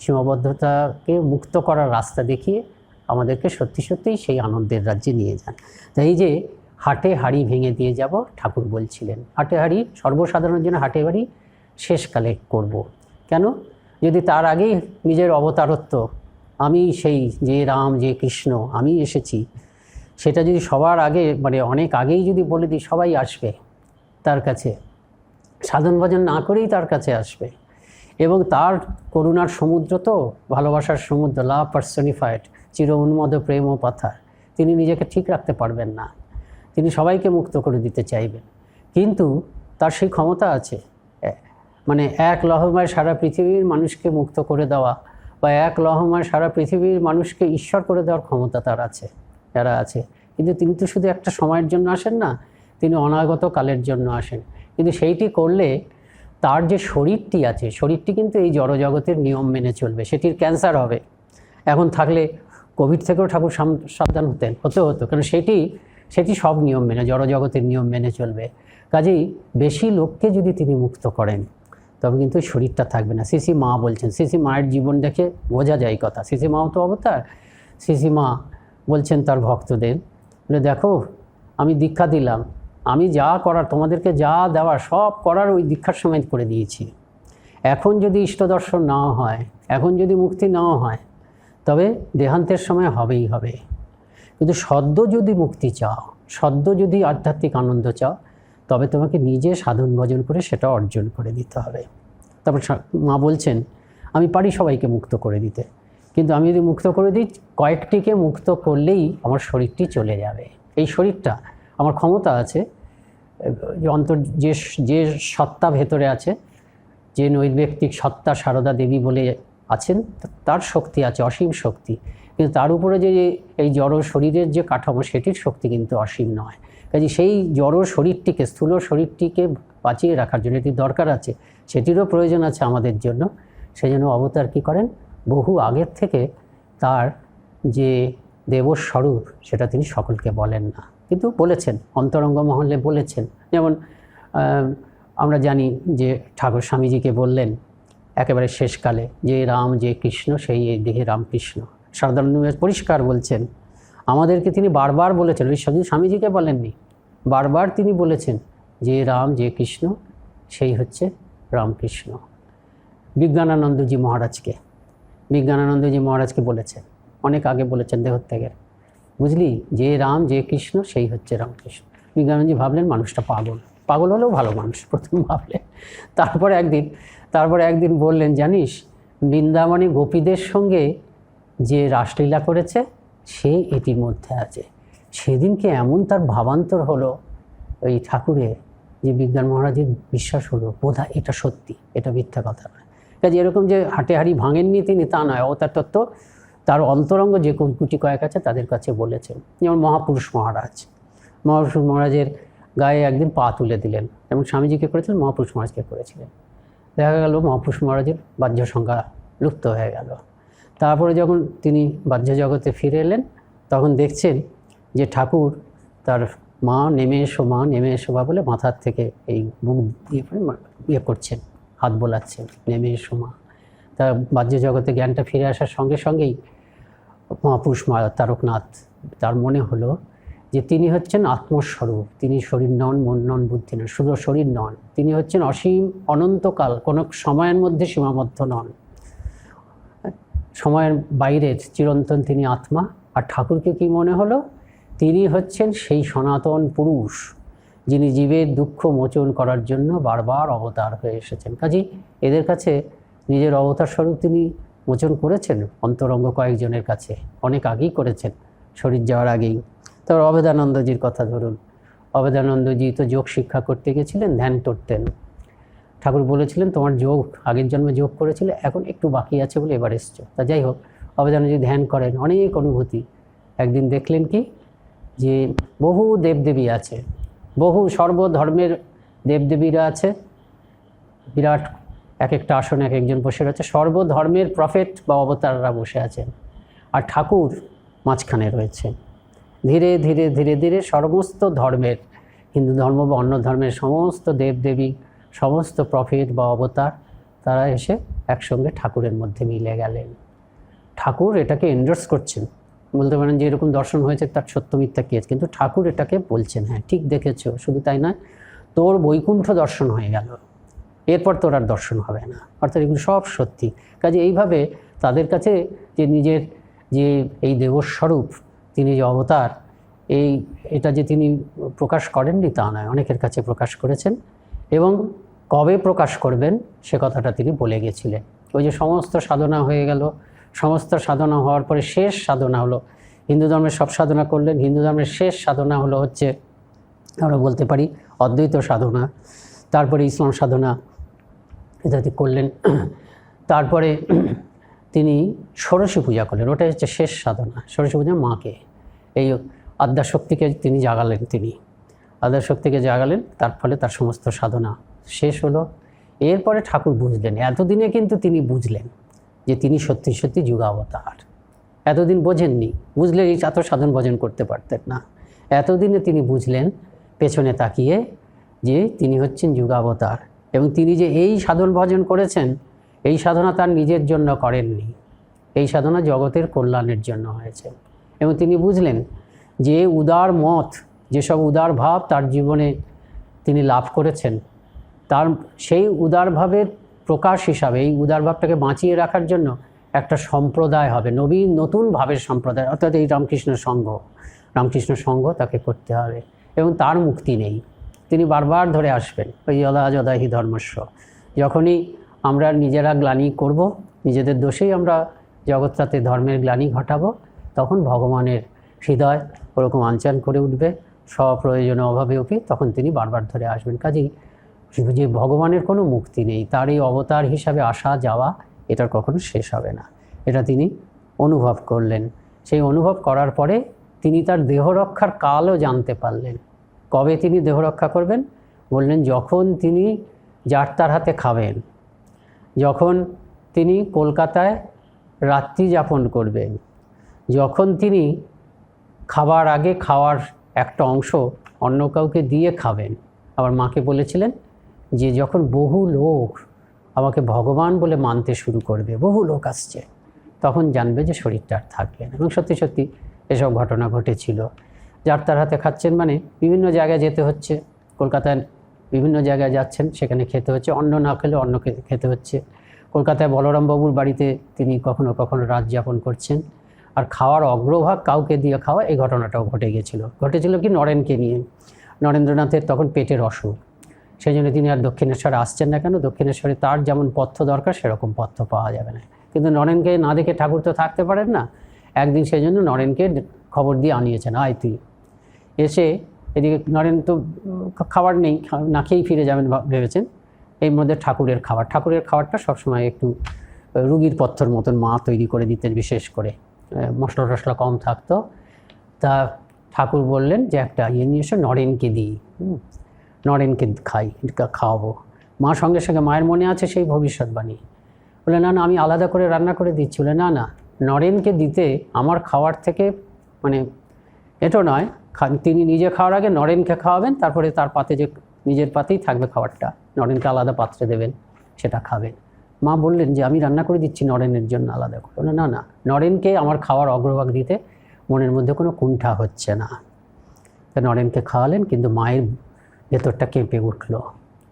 সীমাবদ্ধতাকে মুক্ত করার রাস্তা দেখিয়ে আমাদেরকে সত্যিই সেই আনন্দের রাজ্যে নিয়ে যান। তাই এই যে হাটে হাড়ি ভেঙে দিয়ে যাব, ঠাকুর বলছিলেন হাটে হাড়ি সর্বসাধারণের জন্য হাটে হাড়ি শেষকালে করব। কেন? যদি তার আগেই নিজের অবতারত্ব, আমি সেই যে রাম যে কৃষ্ণ আমি এসেছি, সেটা যদি সবার আগে অনেক আগেই যদি বলে দিই, সবাই আসবে তার কাছে, সাধন ভজন না করেই তার কাছে আসবে। এবং তার করুণার সমুদ্র তো ভালোবাসার সমুদ্র, লাভ পার্সনিফাইড, চির উন্মদ প্রেম ও পাথার। তিনি নিজেকে ঠিক রাখতে পারবেন না, তিনি সবাইকে মুক্ত করে দিতে চাইবেন, কিন্তু তার সেই ক্ষমতা আছে। এক লহমায় সারা পৃথিবীর মানুষকে মুক্ত করে দেওয়া, বা এক লহমায় সারা পৃথিবীর মানুষকে ঈশ্বর করে দেওয়ার ক্ষমতা তার আছে, যারা আছে। কিন্তু তিনি তো শুধু একটা সময়ের জন্য আসেন না, তিনি অনাগত কালের জন্য আসেন। কিন্তু সেইটি করলে তার যে শরীরটি আছে, শরীরটি কিন্তু এই জড়জগতের নিয়ম মেনে চলবে। সেটির ক্যান্সার হবে। এখন থাকলে কোভিড থেকেও ঠাকুর সাবধান হতো, কারণ সেটি সব নিয়ম মেনে, জড়জগতের নিয়ম মেনে চলবে। কাজেই বেশি লোককে যদি তিনি মুক্ত করেন, তবে কিন্তু শরীরটা থাকবে না। সিসি মা বলছেন, সিসি মায়ের জীবন দেখে বোঝা যায় কথা। সিসি মাও তো অবতার। সিসি মা বলছেন তার ভক্তদের, বলে দেখো আমি দীক্ষা দিলাম, আমি যা করার, তোমাদেরকে যা দেওয়ার সব করার ওই দীক্ষার সময় করে দিয়েছি। এখন যদি ইষ্ট দর্শন না হয়, এখন যদি মুক্তি না হয়, তবে দেহান্তের সময় হবেই হবে। কিন্তু সদ্য যদি মুক্তি চাও, সদ্য যদি আধ্যাত্মিক আনন্দ চাও, তবে তোমাকে নিজে সাধন ভজন করে সেটা অর্জন করে দিতে হবে। তারপর মা বলছেন, আমি পারি সবাইকে মুক্ত করে দিতে, কিন্তু আমি যদি মুক্ত করে দিই, কয়েকটিকে মুক্ত করলেই আমার শরীরটি চলে যাবে। এই শরীরটা আমার ক্ষমতা আছে, যে সত্তা ভেতরে আছে, যে নৈর্ব্যক্তিক সত্তা সারদা দেবী বলে আছেন, তার শক্তি আছে, অসীম শক্তি। কিন্তু তার উপরে যে এই জড় শরীরের যে কাঠামো, সেটির শক্তি কিন্তু অসীম নয়। কাজে সেই জড় শরীরটিকে, স্থূল শরীরটিকে বাঁচিয়ে রাখার জন্য এটি দরকার আছে, সেটিরও প্রয়োজন আছে আমাদের জন্য। সেই জন্য অবতার কী করেন, বহু আগের থেকে তার যে দেবস্বরূপ সেটা তিনি সকলকে বলেন না, কিন্তু বলেছেন, অন্তরঙ্গ মহলে বলেছেন। যেমন আমরা জানি যে ঠাকুর স্বামীজিকে বললেন একেবারে শেষকালে, যে রাম যে কৃষ্ণ সেই এই দেহে রামকৃষ্ণ। সারদানন্দ পরিষ্কার বলছেন, আমাদেরকে তিনি বারবার বলেছেন, ওই শুধু স্বামীজিকে বলেননি, বারবার তিনি বলেছেন যে রাম যে কৃষ্ণ সেই হচ্ছে রামকৃষ্ণ। বিজ্ঞানানন্দজি মহারাজকে বলেছেন, অনেক আগে বলেছেন দেহত্যাগের, বুঝলি, যে রাম যে কৃষ্ণ সেই হচ্ছে রামকৃষ্ণ। বিজ্ঞানানন্দজি ভাবলেন মানুষটা পাগল হলেও ভালো মানুষ, প্রথম ভাবলেন। তারপরে একদিন বললেন, জানিস বৃন্দাবনে গোপীদের সঙ্গে যে রাসলীলা করেছে সে এটির মধ্যে আছে। সেদিনকে এমন তার ভাবান্তর হলো ওই ঠাকুরের, যে বিজ্ঞান মহারাজের বিশ্বাস হলো, বোধহয় এটা সত্যি, এটা মিথ্যা কথা নয়। কাজে এরকম যে হাটে হাড়ি ভাঙেননি তিনি, তা নয়। অবতার তত্ত্ব তার অন্তরঙ্গ যে গুটি কয়েক আছে তাদের কাছে বলেছেন। যেমন মহাপুরুষ মহারাজের গায়ে একদিন পা তুলে দিলেন, যেমন স্বামীজিকে করেছিলেন মহাপুরুষ মহারাজকে করেছিলেন। দেখা গেল মহাপুরুষ মহারাজের বাহ্য সংজ্ঞা লুপ্ত হয়ে গেল। তারপরে যখন তিনি বাহ্য জগতে ফিরে এলেন তখন দেখছেন যে ঠাকুর তার মা নেমে এসো বা বলে মাথার থেকে এই বুক দিয়ে করছেন, হাত বোলাচ্ছেন, নেমে এসো মা। তার বাহ্য জগতে জ্ঞানটা ফিরে আসার সঙ্গে সঙ্গেই মহাপুরুষ তারকনাথ তার মনে হলো যে তিনি হচ্ছেন আত্মস্বরূপ, তিনি শরীর নন, মন নন, বুদ্ধি নন, শুধু শরীর নন, তিনি হচ্ছেন অসীম অনন্তকাল, কোনো সময়ের মধ্যে সীমাবদ্ধ নন, সময়ের বাইরের চিরন্তন তিনি আত্মা। আর ঠাকুরকে কি মনে হলো, তিনি হচ্ছেন সেই সনাতন পুরুষ যিনি জীবের দুঃখ মোচন করার জন্য বারবার অবতার হয়ে এসেছেন। কাজেই এদের কাছে নিজের অবতার স্বরূপ তিনি মোচন করেছেন অন্তরঙ্গ কয়েকজনের কাছে, অনেক আগেই করেছেন, শরীর যাওয়ার আগেই। তারপর অভেদানন্দজির কথা ধরুন, অভেদানন্দজি তো যোগ শিক্ষা করতে গেছিলেন, ধ্যান করতেন। ঠাকুর বলেছিলেন তোমার যোগ আগের জন্মে যোগ করেছিলে, এখন একটু বাকি আছে বলে এবার এসছো। তা যাই হোক, অভেদানন্দজি ধ্যান করেন, অনেক অনুভূতি। একদিন দেখলেন কি যে বহু দেবদেবী আছে, বহু সর্বধর্মের দেবদেবীরা আছে, বিরাট এক একটা আসনে এক একজন বসে রয়েছে, সর্বধর্মের প্রফেট বা অবতাররা বসে আছেন, আর ঠাকুর মাঝখানে রয়েছে। ধীরে ধীরে ধীরে ধীরে সমস্ত ধর্মের, হিন্দু ধর্ম বা অন্য ধর্মের সমস্ত দেবদেবী, সমস্ত প্রফেট বা অবতার তারা এসে একসঙ্গে ঠাকুরের মধ্যে মিলে গেলেন। ঠাকুর এটাকে এন্ডোর্স করছেন, বলতে পারেন যে এরকম দর্শন হয়েছে তার সত্য মিথ্যা কি আছে, কিন্তু ঠাকুর এটাকে বলছেন হ্যাঁ ঠিক দেখেছো। শুধু তাই নয়, তোর বৈকুণ্ঠ দর্শন হয়ে গেল, এরপর তোর আর দর্শন হবে না, অর্থাৎ এগুলো সব সত্যি। কাজে এইভাবে তাদের কাছে যে নিজের যে এই দেবস্বরূপ, তিনি যে অবতার, এটা যে তিনি প্রকাশ করেননি তা নয়, অনেকের কাছে প্রকাশ করেছেন, এবং কবে প্রকাশ করবেন সে কথাটা তিনি বলে গেছিলেন। ওই যে সমস্ত সাধনা হয়ে গেল, সমস্ত সাধনা হওয়ার পরে শেষ সাধনা হলো, হিন্দু ধর্মের সব সাধনা করলেন, হিন্দু ধর্মের শেষ সাধনা হলো হচ্ছে আমরা বলতে পারি অদ্বৈত সাধনা, তারপরে ইসলাম সাধনা ইত্যাদি করলেন। তারপরে তিনি ষোড়শী পূজা করলেন, ওটাই হচ্ছে শেষ সাধনা। ষোড়শী পূজা মাকে, এই আদ্যাশক্তিকে তিনি জাগালেন, তিনি আদ্যাশক্তিকে জাগালেন, তার ফলে তার সমস্ত সাধনা শেষ হলো। এরপরে ঠাকুর বুঝলেন, এতদিনে কিন্তু তিনি বুঝলেন যে তিনি সত্যি সত্যি যুগাবতার। এতদিন বোঝেননি, বুঝলে এই এত সাধন ভজন করতে পারতেন না। এতদিনে তিনি বুঝলেন পেছনে তাকিয়ে যে তিনি হচ্ছেন যুগাবতার, এবং তিনি যে এই সাধন ভজন করেছেন, এই সাধনা তার নিজের জন্য করেননি, এই সাধনা জগতের কল্যাণের জন্য হয়েছে। এবং তিনি বুঝলেন যে উদার মত, যেসব উদার ভাব তার জীবনে তিনি লাভ করেছেন, তার সেই উদারভাবের প্রকাশ হিসাবে এই উদার ভাবটাকে বাঁচিয়ে রাখার জন্য একটা সম্প্রদায় হবে, নতুন ভাবের সম্প্রদায়, অর্থাৎ এই রামকৃষ্ণ সংঘ তাকে করতে হবে, এবং তার মুক্তি নেই। তিনি বারবার ধরে আসবেন ওই যদা যদা হি ধর্মস্ব। যখনই আমরা নিজেরা গ্লানি করব, নিজেদের দোষেই আমরা জগৎটাতে ধর্মের গ্লানি ঘটাবো, তখন ভগবানের হৃদয় ওরকম আনচান করে উঠবে, স্বপ্রয়োজনে অভাবে উঠে, তখন তিনি বারবার ধরে আসবেন। কাজেই যে ভগবানের কোনো মুক্তি নেই, তার এই অবতার হিসাবে আসা যাওয়া এটার কখনো শেষ হবে না, এটা তিনি অনুভব করলেন। সেই অনুভব করার পরে তিনি তার দেহ রক্ষার কালও জানতে পারলেন। কবে তিনি দেহ রক্ষা করবেন বললেন, যখন তিনি যাত্রার হাতে খাবেন, যখন তিনি কলকাতায় রাত্রি যাপন করবেন, যখন তিনি খাবার আগে খাওয়ার একটা অংশ অন্য কাউকে দিয়ে খাবেন। আবার মাকে বলেছিলেন যে যখন বহু লোক আমাকে ভগবান বলে মানতে শুরু করবে, বহু লোক আসছে, তখন জানবে যে শরীরটা আর থাকবে না। এবং সত্যি সত্যি এসব ঘটনা ঘটেছিল। যাত্রার হাতে খাচ্ছেন মানে বিভিন্ন জায়গায় যেতে হচ্ছে, কলকাতায় বিভিন্ন জায়গায় যাচ্ছেন, সেখানে খেতে হচ্ছে, অন্ন না খেলে অন্য খেতে হচ্ছে। কলকাতায় বলরামবাবুর বাড়িতে তিনি কখনো কখনো রাত যাপন করছেন, আর খাওয়ার অগ্রভাগ কাউকে দিয়ে খাওয়া, এই ঘটনাটাও ঘটেছিল কি নরেনকে নিয়ে। নরেন্দ্রনাথের তখন পেটের অসুখ, সেই জন্য তিনি আর দক্ষিণেশ্বরে আসছেন না কেন, দক্ষিণেশ্বরে তার যেমন পথ্য দরকার সেরকম পথ্য পাওয়া যাবে না। কিন্তু নরেনকে না দেখে ঠাকুর তো থাকতে পারেন না। একদিন সেই জন্য নরেনকে খবর দিয়ে আনিয়েছেন, আয় তুই। এসে এদিকে নরেন তো খাবার নেই, না খেয়েই ফিরে যাবেন ভেবেছেন। এই মধ্যে ঠাকুরের খাবারটা সবসময় একটু রুগীর পথ্যর মতন মা তৈরি করে দিতেন বিশেষ করে। মশলা টশলা কম থাকতো। তা ঠাকুর বললেন যে একটা নিয়ে এসে নরেনকে দিই, নরেনকে খাওয়াবো। মা সঙ্গে সঙ্গে মায়ের মনে আছে সেই ভবিষ্যৎবাণী, বলে না না আমি আলাদা করে রান্না করে দিচ্ছি। বলে না না, নরেনকে দিতে আমার খাওয়ার থেকে মানে এটা নয়, তিনি নিজে খাওয়ার আগে নরেনকে খাওয়াবেন, তারপরে তার পাতে যে নিজের পাতেই থাকবে খাবারটা, নরেনকে আলাদা পাত্রে দেবেন, সেটা খাবেন। মা বললেন যে আমি রান্না করে দিচ্ছি নরেনের জন্য আলাদা করে। বলে না না, নরেনকে আমার খাওয়ার অগ্রভাগ দিতে মনের মধ্যে কোনো কুণ্ঠা হচ্ছে না। তা নরেনকে খাওয়ালেন, কিন্তু মায়ের ভেতরটা কেঁপে উঠল,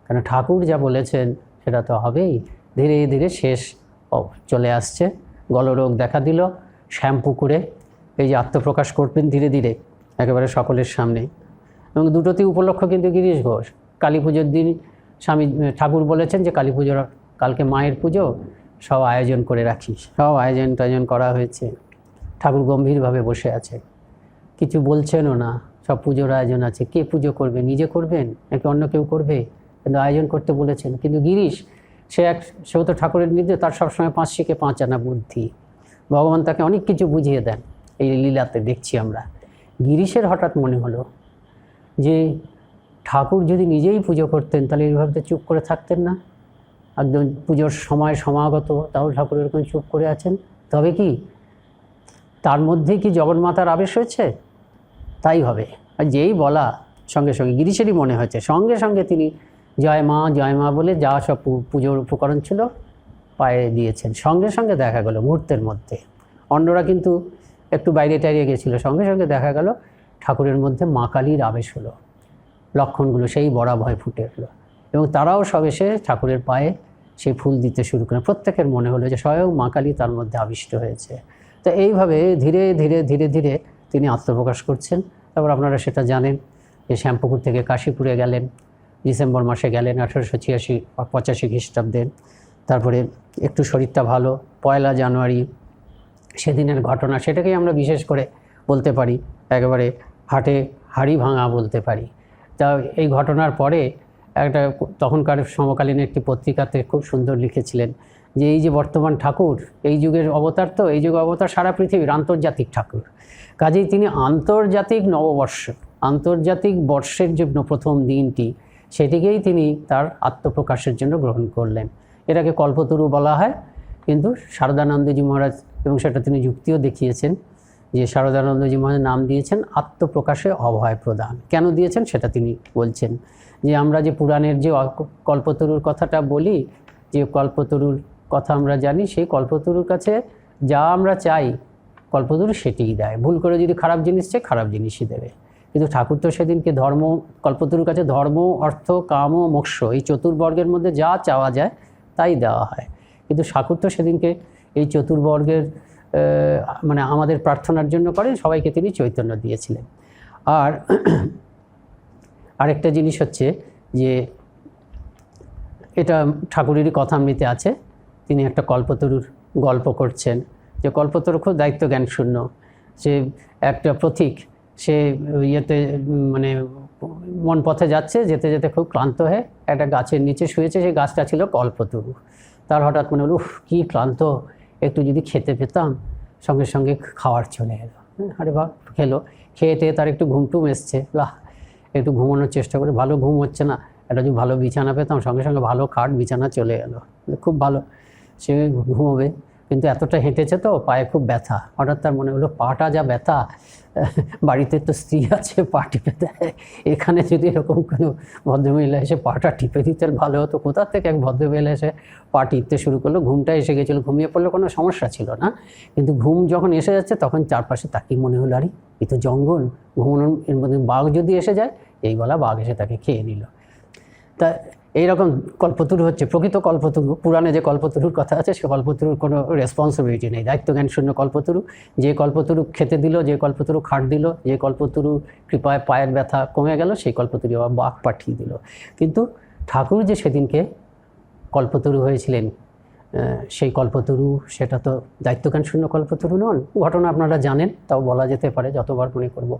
কারণ ঠাকুর যা বলেছেন সেটা তো হবেই। ধীরে ধীরে শেষ চলে আসছে, গলরোগ দেখা দিল, শ্যাম্পু করে এই যে আত্মপ্রকাশ করবেন ধীরে ধীরে একেবারে সকলের সামনে। এবং দুটোতেই উপলক্ষ কিন্তু গিরিশ ঘোষ। কালী পুজোর দিন স্বামী ঠাকুর বলেছেন যে কালী পুজোর কালকে মায়ের পুজো, সব আয়োজন করে রাখিস। সব আয়োজন করা হয়েছে। ঠাকুর গম্ভীরভাবে বসে আছে, কিছু বলছেনও না। সব পুজোর আয়োজন আছে। কে পুজো করবে? নিজে করবেন নাকি অন্য কেউ করবে? কিন্তু আয়োজন করতে বলেছেন। কিন্তু গিরিশ সেও তো ঠাকুরের নির্দেশ, তার সবসময় 5 শিখে 5 আনা বুদ্ধি। ভগবান তাকে অনেক কিছু বুঝিয়ে দেন, এই লীলাতে দেখছি আমরা। গিরিশের হঠাৎ মনে হলো যে ঠাকুর যদি নিজেই পুজো করতেন তাহলে এইভাবে তো চুপ করে থাকতেন না। একদম পুজোর সময় সমাগত, তাও ঠাকুর এরকম চুপ করে আছেন। তবে কি তার মধ্যেই কি জগন্মাতার আবেশ হয়েছে? তাই হবে। আর যেই বলা সঙ্গে সঙ্গে গিরিশেরই মনে হয়েছে, সঙ্গে সঙ্গে তিনি জয় মা বলে যা সব পুজোর উপকরণ ছিল পায়ে দিয়েছেন। সঙ্গে সঙ্গে দেখা গেল মুহূর্তের মধ্যে। অন্যরা কিন্তু একটু বাইরে টাইরে গেছিলো, সঙ্গে সঙ্গে দেখা গেল ঠাকুরের মধ্যে মা কালীর আবেশ হলো, লক্ষণগুলো সেই বড়া ভয় ফুটে উঠলো। এবং তারাও সব এসে ঠাকুরের পায়ে সেই ফুল দিতে শুরু করেন। প্রত্যেকের মনে হলো যে স্বয়ং মা কালী তার মধ্যে আবিষ্ট হয়েছে। তো এইভাবে ধীরে ধীরে ধীরে ধীরে তিনি আত্মপ্রকাশ করছেন। তারপর আপনারা সেটা জানেন যে শ্যামপুকুর থেকে কাশীপুরে গেলেন, ডিসেম্বর মাসে গেলেন 1886-85 খ্রিস্টাব্দে। তারপরে একটু শরীরটা ভালো, 1 জানুয়ারি সেদিনের ঘটনা, সেটাকেই আমরা বিশেষ করে বলতে পারি একেবারে হাড়ি ভাঙা বলতে পারি। তা এই ঘটনার পরে একটা তখনকার সমকালীন একটি পত্রিকাতে খুব সুন্দর লিখেছিলেন যে এই যে বর্তমান ঠাকুর এই যুগের অবতার, তো এই যুগের অবতার সারা পৃথিবীর আন্তর্জাতিক ঠাকুর। কাজেই তিনি আন্তর্জাতিক নববর্ষ, আন্তর্জাতিক বর্ষের যে প্রথম দিনটি, সেটিকেই তিনি তার আত্মপ্রকাশের জন্য গ্রহণ করলেন। এটাকে কল্পতরু বলা হয়। কিন্তু শারদানন্দজি মহারাজ, এবং সেটা তিনি যুক্তিও দেখিয়েছেন যে শারদানন্দজি মহারাজ নাম দিয়েছেন আত্মপ্রকাশে অভয় প্রদান। কেন দিয়েছেন সেটা তিনি বলছেন যে আমরা যে পুরাণের যে কল্পতরুর কথাটা বলি, যে কল্পতরুর কথা আমরা জানি, সেই কল্পতরুর কাছে যা আমরা চাই কল্পতরু সেটিই দেয়। ভুল করে যদি খারাপ জিনিস চাই, খারাপ জিনিসই দেবে। কিন্তু ঠাকুর তো সেদিনকে কল্পতরুর কাছে ধর্ম, অর্থ, কাম ও মোক্ষ এই চতুর্বর্গের মধ্যে যা চাওয়া যায় তাই দেওয়া হয়। কিন্তু ঠাকুর তো সেদিনকে এই চতুর্বর্গের মানে আমাদের প্রার্থনার জন্য করেন, সবাইকে তিনি চৈতন্য দিয়েছিলেন। আর আরেকটা জিনিস হচ্ছে যে এটা ঠাকুরেরই কথামৃতে আছে, তিনি একটা কল্পতরুর গল্প করছেন যে কল্পতরু খুব দায়িত্ব জ্ঞান শূন্য। সে একটা পথিক, সে ইয়েতে মানে মন পথে যাচ্ছে, যেতে যেতে খুব ক্লান্ত হয়ে একটা গাছের নিচে শুয়েছে। সেই গাছটা ছিল কল্পতরু। তার হঠাৎ মনে হলো, কী ক্লান্ত, একটু যদি খেতে পেতাম। সঙ্গে সঙ্গে খাওয়ার চলে এলো। আরে বাহ, খেলো। খেয়ে টেয়ে তার একটু ঘুমটুম এসছে, একটু ঘুমানোর চেষ্টা করে, ভালো ঘুম হচ্ছে না, একটা যদি ভালো বিছানা পেতাম, সঙ্গে সঙ্গে ভালো খাট বিছানা চলে এলো, খুব ভালো, সে ঘুমোবে। কিন্তু এতটা হেঁটেছে তো পায়ে খুব ব্যথা। হঠাৎ তার মনে হলো পাটা যা ব্যথা, বাড়িতে তো স্ত্রী আছে, পা টিপে দেয়, এখানে যদি এরকম কোনো ভদ্রমহিলা এসে পাটা টিপে দিতেন ভালো হতো। কোথা থেকে এক ভদ্রমহিলা এসে পা টিপতে শুরু করলো। ঘুমটা এসে গেছিলো, ঘুমিয়ে পড়লে কোনো সমস্যা ছিল না। কিন্তু ঘুম যখন এসে যাচ্ছে তখন চারপাশে তাকিয়ে মনে হলো, আরে এ তো জঙ্গল, ঘুমানোর এর মধ্যে বাঘ যদি এসে যায়, এই বলা বাঘ এসে তাকে খেয়ে নিল। তা এইরকম কল্পতরু হচ্ছে প্রকৃত কল্পতরু। পুরাণে যে কল্পতরুর কথা আছে, সে কল্পতরুর কোনো রেসপন্সিবিলিটি নেই, দায়িত্বজ্ঞান শূন্য কল্পতরু। যে কল্পতরু খেতে দিল, যে কল্পতরু খাট দিল, যে কল্পতরু কৃপায় পায়ের ব্যথা কমে গেল, সেই কল্পতরু আবার বাঘ পাঠিয়ে দিল। কিন্তু ঠাকুর যে সেদিনকে কল্পতরু হয়েছিলেন, সেই কল্পতরু সেটা তো দায়িত্বজ্ঞান শূন্য কল্পতরু নন। ঘটনা আপনারা জানেন, তাও বলা যেতে পারে যতবার মনে করব।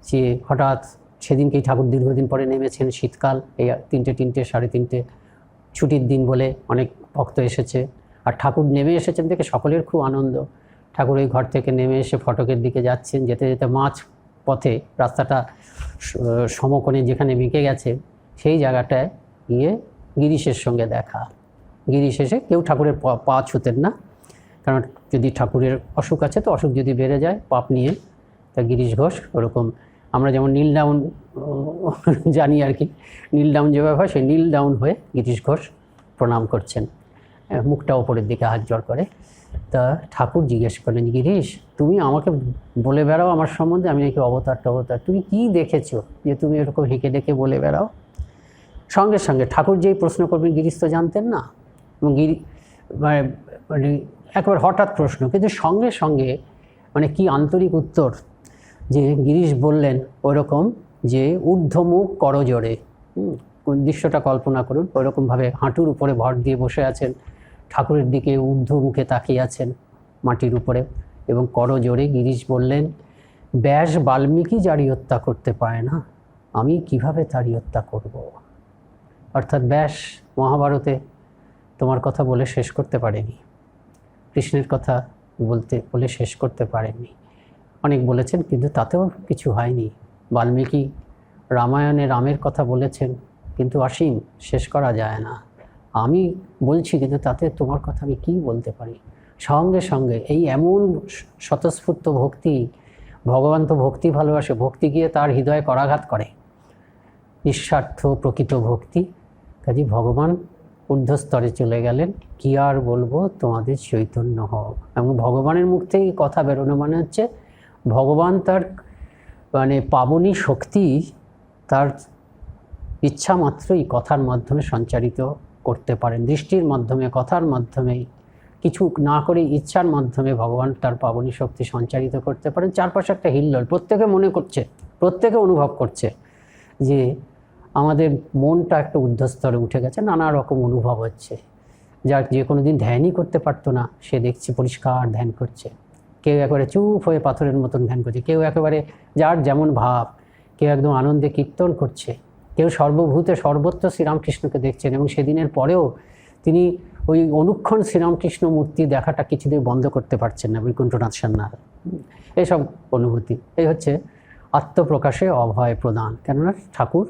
যে হঠাৎ সেদিনকেই ঠাকুর দীর্ঘদিন পরে নেমেছেন, শীতকাল, এই 3টে 3:30 ছুটির দিন বলে অনেক ভক্ত এসেছে। আর ঠাকুর নেমে এসেছেন দেখে সকলের খুব আনন্দ। ঠাকুর ওই ঘর থেকে নেমে এসে ফটকের দিকে যাচ্ছেন, যেতে যেতে মাঝ পথে রাস্তাটা সমকোণে যেখানে বেঁকে গেছে সেই জায়গাটায় গিয়ে গিরিশের সঙ্গে দেখা। গিরিশ এসে কেউ ঠাকুরের পা ছুতেন না, কারণ যদি ঠাকুরের অসুখ আছে তো অসুখ যদি বেড়ে যায় পাপ নিয়ে, তা গিরিশ ঘোষ ওরকম আমরা যেমন নীল ডাউন জানি আর কি, নীল ডাউন যেভাবে হয় সেই নীল ডাউন হয়ে গিরিশ ঘোষ প্রণাম করছেন, মুখটা ওপরের দিকে হাত জোড় করে। তা ঠাকুর জিজ্ঞেস করলেন, গিরিশ তুমি আমাকে বলে বেড়াও আমার সম্বন্ধে আমি নাকি অবতার টবতার, তুমি কি দেখেছো যে তুমি এরকম হেঁকে ডেকে বলে বেড়াও? সঙ্গে সঙ্গে ঠাকুর যেই প্রশ্ন করবেন গিরিশ তো জানতেন না, এবং মানে একবার হঠাৎ প্রশ্ন, কিন্তু সঙ্গে সঙ্গে মানে কি আন্তরিক উত্তর যে গিরিশ বললেন ওরকম যে ঊর্ধ্বমুখ করজোড়ে, দৃশ্যটা কল্পনা করুন, ওইরকমভাবে হাঁটুর উপরে ভর দিয়ে বসে আছেন, ঠাকুরের দিকে ঊর্ধ্বমুখে তাকিয়ে আছেন মাটির উপরে, এবং করজোড়ে গিরিশ বললেন, ব্যাস বাল্মীকি যারই হত্যা করতে পারে না আমি কিভাবে তারই হত্যা করব। অর্থাৎ ব্যাস মহাভারতে তোমার কথা বলে শেষ করতে পারেনি, কৃষ্ণের কথা বলে শেষ করতে পারেননি, অনেক বলেছেন কিন্তু তাতেও কিছু হয়নি। বাল্মীকি রামায়ণে রামের কথা বলেছেন কিন্তু অসীম, শেষ করা যায় না। আমি বলছি কিন্তু তাতে তোমার কথা আমি কী বলতে পারি। সঙ্গে সঙ্গে এই এমন স্বতঃস্ফূর্ত ভক্তি, ভগবান তো ভক্তি ভালোবাসে, ভক্তি গিয়ে তার হৃদয়ে করাঘাত করে, নিঃস্বার্থ প্রকৃত ভক্তি। কাজে ভগবান ঊর্ধ্বস্তরে চলে গেলেন, কি আর বলবো তোমাদের চৈতন্য হোক। এবং ভগবানের মুখ থেকে কথা বেরোনো মানে হচ্ছে ভগবান তার মানে পাবনী শক্তি তার ইচ্ছা মাত্রই কথার মাধ্যমে সঞ্চারিত করতে পারেন, দৃষ্টির মাধ্যমে, কথার মাধ্যমে, কিছু না করে ইচ্ছার মাধ্যমে ভগবান তার পাবনী শক্তি সঞ্চারিত করতে পারেন। চারপাশে একটা হিল্লোল, প্রত্যেকে মনে করছে, প্রত্যেকে অনুভব করছে যে আমাদের মনটা একটা ঊর্ধ্বস্তরে উঠে গেছে, নানা রকম অনুভব হচ্ছে। যা যে কোনো দিন ধ্যানই করতে পারতো না সে দেখছি পরিষ্কার ধ্যান করছে, কেউ একেবারে চুপ হয়ে পাথরের মতন ধ্যান করছে, কেউ একেবারে যার যেমন ভাব, কেউ একদম আনন্দে কীর্তন করছে, কেউ সর্বভূতে সর্বত্র শ্রীরামকৃষ্ণকে দেখছেন। এবং সেদিনের পরেও তিনি ওই অনুক্ষণ শ্রীরামকৃষ্ণ মূর্তি দেখাটা কিছুদিন বন্ধ করতে পারছেন না, বৈকুণ্ঠনাথ সান্যাল। এইসব অনুভূতি, এই হচ্ছে আত্মপ্রকাশে অভয় প্রদান। কেননা ঠাকুর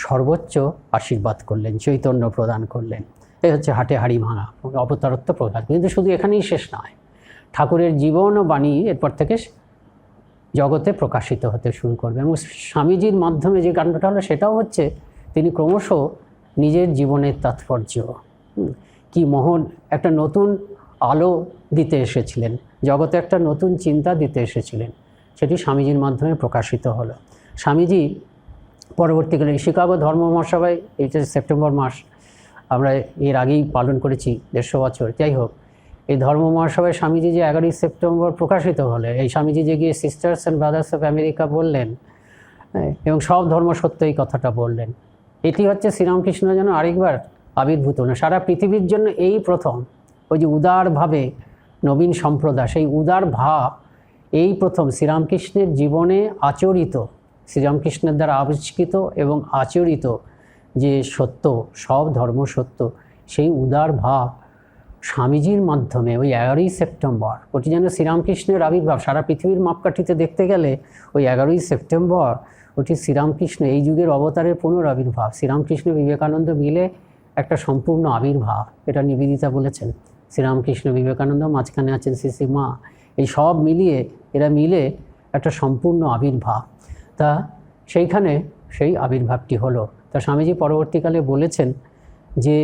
সর্বোচ্চ আশীর্বাদ করলেন, চৈতন্য প্রদান করলেন। এই হচ্ছে হাটে হাড়ি ভাঙা, অবতারত্ব প্রকাশ। কিন্তু শুধু এখানেই শেষ নয়, ঠাকুরের জীবন ও বাণী এরপর থেকে জগতে প্রকাশিত হতে শুরু করবে। এবং স্বামীজির মাধ্যমে যে কাণ্ডটা হলো সেটাও হচ্ছে তিনি ক্রমশ নিজের জীবনের তাৎপর্য কি মহৎ একটা নতুন আলো দিতে এসেছিলেন, জগতে একটা নতুন চিন্তা দিতে এসেছিলেন, সেটি স্বামীজির মাধ্যমে প্রকাশিত হলো। স্বামীজি পরবর্তীকালে শিকাগো ধর্ম মহাসভায়, এটা সেপ্টেম্বর মাস, আমরা এর আগেই পালন করেছি 150 বছর। যাই হোক, এই ধর্ম মহাসভায় স্বামীজি যে 11ই সেপ্টেম্বর প্রকাশিত হলে, এই স্বামীজি যে গিয়ে sisters and brothers of America বললেন এবং সব ধর্ম সত্য এই কথাটা বললেন, এটি হচ্ছে শ্রীরামকৃষ্ণ যেন আরেকবার আবির্ভূত না, সারা পৃথিবীর জন্য এই প্রথম। ওই যে উদারভাবে নবীন সম্প্রদায়, সেই উদার ভাব এই প্রথম শ্রীরামকৃষ্ণের জীবনে আচরিত, শ্রীরামকৃষ্ণের দ্বারা আবিষ্কৃত এবং আচরিত যে সত্য, সব ধর্ম সত্য, সেই উদার ভাব স্বামীজির মাধ্যমে ওই 11ই সেপ্টেম্বর, ওটি যেন শ্রীরামকৃষ্ণের আবির্ভাব। সারা পৃথিবীর মাপকাঠিতে দেখতে গেলে ওই 11ই সেপ্টেম্বর ওটি শ্রীরামকৃষ্ণ এই যুগের অবতারের পুনরাবির্ভাব। শ্রীরামকৃষ্ণ বিবেকানন্দ মিলে একটা সম্পূর্ণ আবির্ভাব, এটা নিবেদিতা বলেছেন। শ্রীরামকৃষ্ণ বিবেকানন্দ, মাঝখানে আছেন শ্রী মা, এই সব মিলিয়ে এরা মিলে একটা সম্পূর্ণ আবির্ভাব। তা সেইখানে সেই আবির্ভাবটি হলো। তা স্বামীজি পরবর্তীকালে বলেছেন যে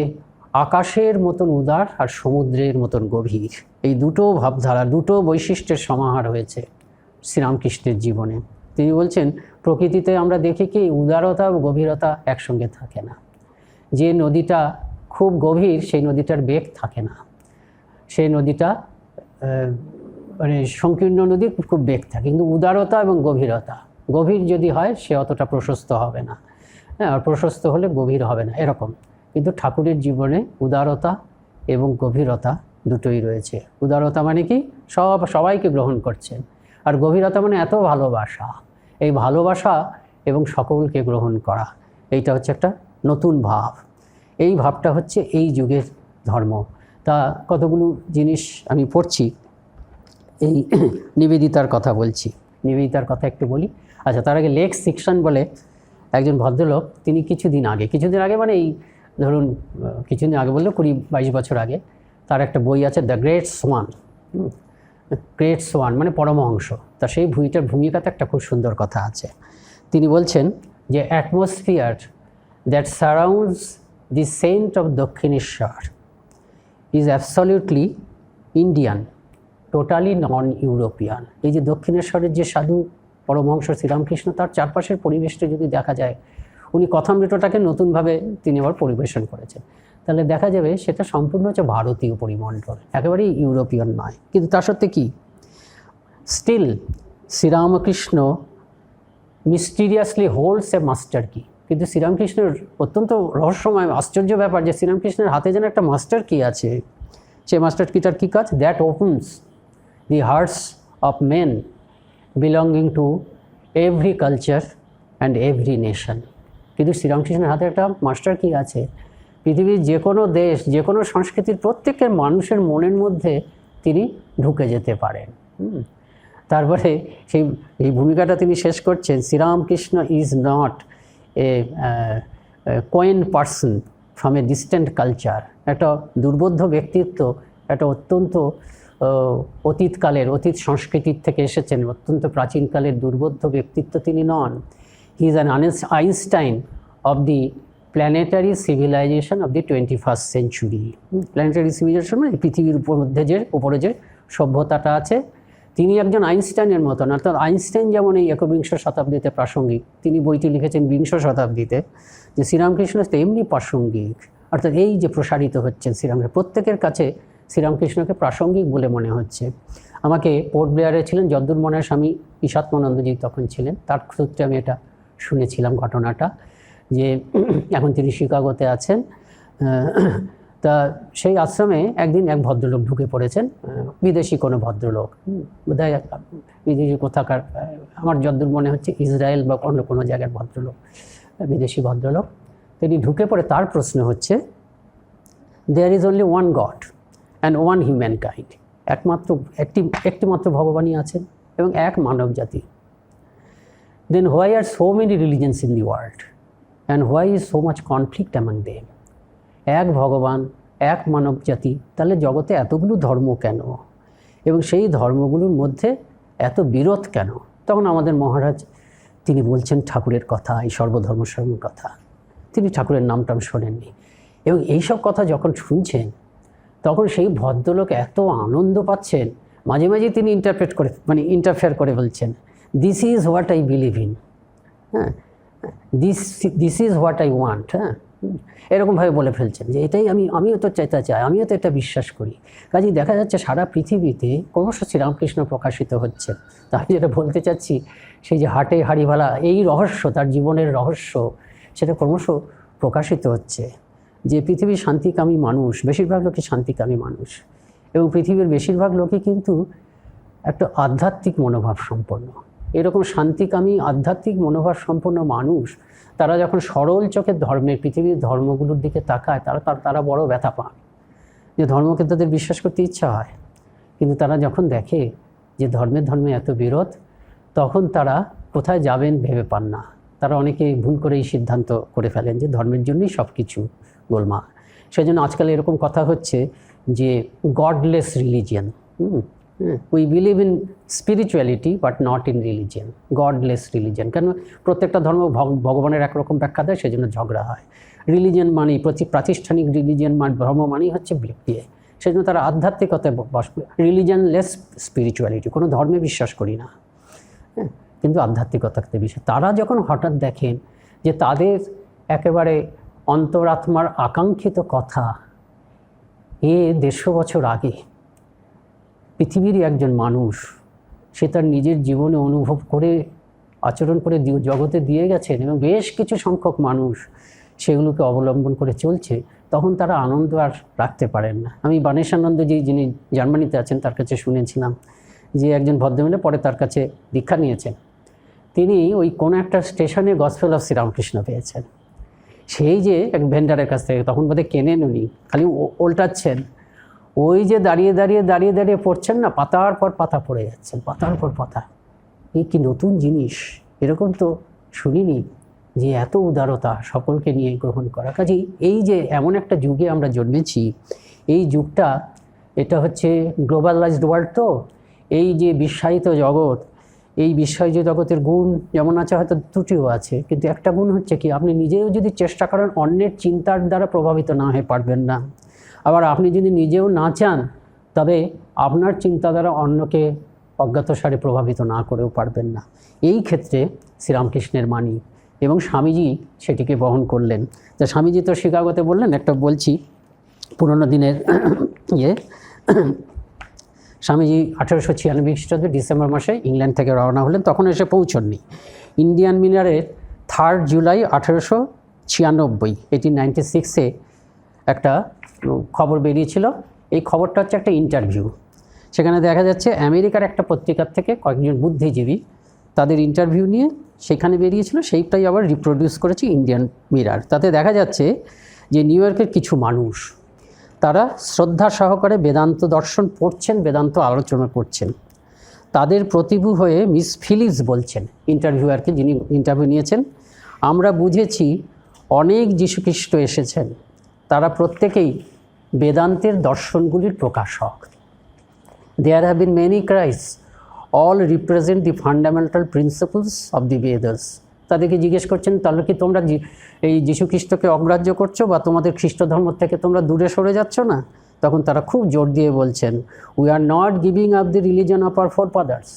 আকাশের মতন উদার আর সমুদ্রের মতন গভীর, এই দুটো ভাবধারা, দুটো বৈশিষ্ট্যের সমাহার হয়েছে শ্রীরামকৃষ্ণের জীবনে। তিনি বলছেন প্রকৃতিতে আমরা দেখি কি উদারতা ও গভীরতা একসঙ্গে থাকে না। যে নদীটা খুব গভীর সেই নদীটার বেগ থাকে না, সেই নদীটা মানে সংকীর্ণ নদী খুব বেগ থাকে, কিন্তু উদারতা এবং গভীরতা, গভীর যদি হয় সে অতটা প্রশস্ত হবে না, আর প্রশস্ত হলে গভীর হবে না, এরকম। কিন্তু ঠাকুরের জীবনে উদারতা এবং গভীরতা দুটোই রয়েছে। উদারতা মানে কি সবাইকে গ্রহণ করছেন, আর গভীরতা মানে এত ভালোবাসা, এই ভালোবাসা এবং সকলকে গ্রহণ করা, এইটা হচ্ছে একটা নতুন ভাব। এই ভাবটা হচ্ছে এই যুগের ধর্ম। তা কতগুলো জিনিস আমি পড়ছি, এই নিবেদিতার কথা বলছি, নিবেদিতার কথা একটু বলি। আচ্ছা, তার আগে লেক্স সিকশন বলে একজন ভদ্রলোক, তিনি কিছুদিন আগে মানে এই ধরুন কিছুদিন আগে বললো 20-22 বছর আগে, তার একটা বই আছে the great swan. Great swan মানে পরমহংস। তা সেই বইটার ভূমিকাতে একটা খুব সুন্দর কথা আছে। তিনি বলছেন যে atmosphere that surrounds the saint of Dakshineswar is absolutely Indian, totally non European. এই যে দক্ষিণেশ্বরের যে সাধু পরমহংস শ্রীরামকৃষ্ণ, তার চারপাশের পরিবেশটা যদি দেখা যায়, উনি কথামৃতটাকে নতুনভাবে তিনি আবার পরিবেশন করেছেন, তাহলে দেখা যাবে সেটা সম্পূর্ণ হচ্ছে ভারতীয় পরিমণ্ডল, একেবারেই ইউরোপিয়ান নয়। কিন্তু তার সত্ত্বে কি, still Sri Ramakrishna mysteriously holds a master key. কিন্তু শ্রীরামকৃষ্ণের অত্যন্ত রহস্যময় আশ্চর্য ব্যাপার যে শ্রীরামকৃষ্ণের হাতে যেন একটা মাস্টার কি আছে। সেই মাস্টার কিটার কী কাজ? That opens the hearts of men belonging to every culture and every nation. কিন্তু শ্রীরামকৃষ্ণের হাতে একটা মাস্টার কি আছে, পৃথিবীর যে কোনো দেশ, যে কোনো সংস্কৃতির প্রত্যেকের মানুষের মনের মধ্যে তিনি ঢুকে যেতে পারেন। তারপরে এই ভূমিকাটা তিনি শেষ করছেন, Sri Ramakrishna is not a quaint person from a distant culture. একটা দুর্বোধ্য ব্যক্তিত্ব, একটা অত্যন্ত অতীত সংস্কৃতির থেকে এসেছেন, অত্যন্ত প্রাচীনকালের দুর্বোধ্য ব্যক্তিত্ব তিনি নন। He is an Einstein of the planetary civilization of the 21st century। Planetary civilization মানে পৃথিবীর উপরে যে সভ্যতাটা আছে, তিনি একজন আইনস্টাইনের মতন। অর্থাৎ আইনস্টাইন যেমন এই 21শ শতাব্দীতে প্রাসঙ্গিক, তিনি বইটি লিখেছেন 20শ শতাব্দীতে, যে শ্রীরামকৃষ্ণ তেমনি প্রাসঙ্গিক। অর্থাৎ এই যে প্রসারিত হচ্ছেন শ্রীরামকৃষ্ণ, প্রত্যেকের কাছে শ্রীরামকৃষ্ণকে প্রাসঙ্গিক বলে মনে হচ্ছে। আমাকে পোর্ট ব্লেয়ারে ছিলেন যদ্দূর মনে হয় স্বামী ঈশাত্মানন্দজি তখন ছিলেন, তার সূত্রে আমি এটা শুনেছিলাম ঘটনাটা, যে এখন তিনি শিকাগোতে আছেন। তা সেই আশ্রমে একদিন এক ভদ্রলোক ঢুকে পড়েছেন, বিদেশি কোনো ভদ্রলোক, বোধহয় বিদেশি কোথাকার, আমার যদ্দূর মনে হচ্ছে ইসরায়েল বা অন্য কোনো জায়গার ভদ্রলোক, বিদেশি ভদ্রলোক। তিনি ঢুকে পড়ে তার প্রশ্ন হচ্ছে, there is only one God and one human kind. একটি মাত্র ভগবানই আছেন এবং এক মানব জাতি। Then why are so many religions in the world and why is so much conflict among them. এক ভগবান, এক মানব জাতি, তাহলে জগতে এতগুলো ধর্ম কেন, এবং সেই ধর্মগুলোর মধ্যে এত বিরোধ কেন? তখন আমাদের মহারাজ তিনি বলছেন ঠাকুরের কথা, এই সর্বধর্মস্বামীর কথা। তিনি ঠাকুরের নামটাম শোনেননি, এবং এইসব কথা যখন শুনছেন তখন সেই ভদ্রলোক এত আনন্দ পাচ্ছেন, মাঝে মাঝে তিনি ইন্টারফেয়ার করে বলছেন, this is what I believe in, হ্যাঁ, this is what I want, হ্যাঁ, এরকমভাবে বলে ফেলছেন যে এটাই আমিও তো চাই, আমিও তো এটা বিশ্বাস করি। কাজেই দেখা যাচ্ছে সারা পৃথিবীতে ক্রমশ শ্রীরামকৃষ্ণ প্রকাশিত হচ্ছে। তা আমি যেটা বলতে চাচ্ছি, সেই যে হাটে হাড়িভালা এই রহস্য, তার জীবনের রহস্য, সেটা ক্রমশ প্রকাশিত হচ্ছে। যে পৃথিবীর শান্তিকামী মানুষ, বেশিরভাগ লোকই শান্তিকামী মানুষ, এবং পৃথিবীর বেশিরভাগ লোকই কিন্তু একটা আধ্যাত্মিক মনোভাব সম্পন্ন। এরকম শান্তিকামী আধ্যাত্মিক মনোভাব সম্পন্ন মানুষ, তারা যখন সরল চোখে পৃথিবীর ধর্মগুলোর দিকে তাকায়, তারা বড় ব্যথা পান, যে ধর্মকে তাদের বিশ্বাস করতে ইচ্ছা হয়, কিন্তু তারা যখন দেখে যে ধর্মে এত বিরোধ, তখন তারা কোথায় যাবেন ভেবে পান না। তারা অনেকে ভুল করে এই সিদ্ধান্ত করে ফেলেন যে ধর্মের জন্যই সব কিছু গোলমাল। সেই জন্য আজকাল এরকম কথা হচ্ছে যে godless religion. We believe in spirituality but not in religion, godless religion. কেন? প্রত্যেকটা ধর্ম ভগবানের একরকম ব্যাখ্যা দেয়, সেজন্য ঝগড়া হয়। রিলিজিয়ান মানেই প্রাতিষ্ঠানিক রিলিজিয়ান ধর্ম মানেই হচ্ছে ব্যক্তি, সেজন্য তারা আধ্যাত্মিকতায় বাস করে। রিলিজিয়ান লেস স্পিরিচুয়ালিটি, কোনো ধর্মে বিশ্বাস করি না, হ্যাঁ, কিন্তু আধ্যাত্মিকতাতে বিশ্বাস। তারা যখন হঠাৎ দেখেন যে তাদের একেবারে অন্তরাত্মার আকাঙ্ক্ষিত কথা 150 বছর আগে পৃথিবীরই একজন মানুষ, সে তার নিজের জীবনে অনুভব করে আচরণ করে জগতে দিয়ে গেছেন, এবং বেশ কিছু সংখ্যক মানুষ সেগুলোকে অবলম্বন করে চলছে, তখন তারা আনন্দ আর রাখতে পারেন না। আমি বাণেশানন্দজি, যিনি জার্মানিতে আছেন, তার কাছে শুনেছিলাম যে একজন ভদ্রমহিলা পরে তার কাছে দীক্ষা নিয়েছেন, তিনি ওই কোনো একটা স্টেশনে গসপেল অফ শ্রীরামকৃষ্ণ পেয়েছেন। সেই যে এক ভেন্ডারের কাছ থেকে, তখন বোধহয় কেনেন উনি, খালি ওল্টাচ্ছেন, ওই যে দাঁড়িয়ে দাঁড়িয়ে দাঁড়িয়ে দাঁড়িয়ে পড়ছেন না, পাতার পর পাতা পড়ে যাচ্ছেন, পাতার পর পাতা। এই কি নতুন জিনিস, এরকম তো শুনিনি যে এত উদারতা সকলকে নিয়ে গ্রহণ করা। কাজেই এই যে এমন একটা যুগে আমরা জন্মেছি, এই যুগটা, এটা হচ্ছে গ্লোবালাইজড ওয়ার্ল্ড। তো এই যে বিশ্বায়িত জগৎ, এই বিশ্বায়িত জগতের গুণ যেমন আছে, হয়তো ত্রুটিও আছে, কিন্তু একটা গুণ হচ্ছে কি, আপনি নিজেও যদি চেষ্টা করেন অন্যের চিন্তার দ্বারা প্রভাবিত না হয়ে পারবেন না। আবার আপনি যদি নিজেও না চান, তবে আপনার চিন্তা দ্বারা অন্যকে অজ্ঞাতসারে প্রভাবিত না করেও পারবেন না। এই ক্ষেত্রে শ্রীরামকৃষ্ণের বাণী, এবং স্বামীজি সেটিকে বহন করলেন। তো স্বামীজি তো শিকাগোতে বললেন, একটা বলছি পুরনো দিনের স্বামীজি 1896 খ্রিস্টাব্দে ডিসেম্বর মাসে ইংল্যান্ড থেকে রওনা হলেন, তখন এসে পৌঁছননি। ইন্ডিয়ান মিনারের 3 জুলাই 1896, 1896 একটা খবর বেরিয়েছিল। এই খবরটা হচ্ছে একটা ইন্টারভিউ। সেখানে দেখা যাচ্ছে আমেরিকার একটা পত্রিকার থেকে কয়েকজন বুদ্ধিজীবী তাদের ইন্টারভিউ নিয়ে সেখানে বেরিয়েছিল, সেইটাই আবার রিপ্রোডিউস করেছে ইন্ডিয়ান মিরার। তাতে দেখা যাচ্ছে যে নিউ ইয়র্কের কিছু মানুষ, তারা শ্রদ্ধা সহকারে বেদান্ত দর্শন পড়ছেন, বেদান্ত আলোচনা করছেন। তাদের প্রতিভু হয়ে মিস ফিলিপস বলছেন, ইন্টারভিউয়ারকে, যিনি ইন্টারভিউ নিয়েছেন, আমরা বুঝেছি অনেক যীশুখ্রিস্ট এসেছেন, তারা প্রত্যেকেই বেদান্তের দর্শনগুলির প্রকাশক। There have been many Christs, all represent the fundamental principles of the Vedas. তাদেরকে জিজ্ঞেস করছেন, তাহলে কি তোমরা এই যীশুখ্রিস্টকে অগ্রাহ্য করছো, বা তোমাদের খ্রিস্ট ধর্ম থেকে তোমরা দূরে সরে যাচ্ছ না? তখন তারা খুব জোর দিয়ে বলছেন, we are not giving up the religion of our forefathers.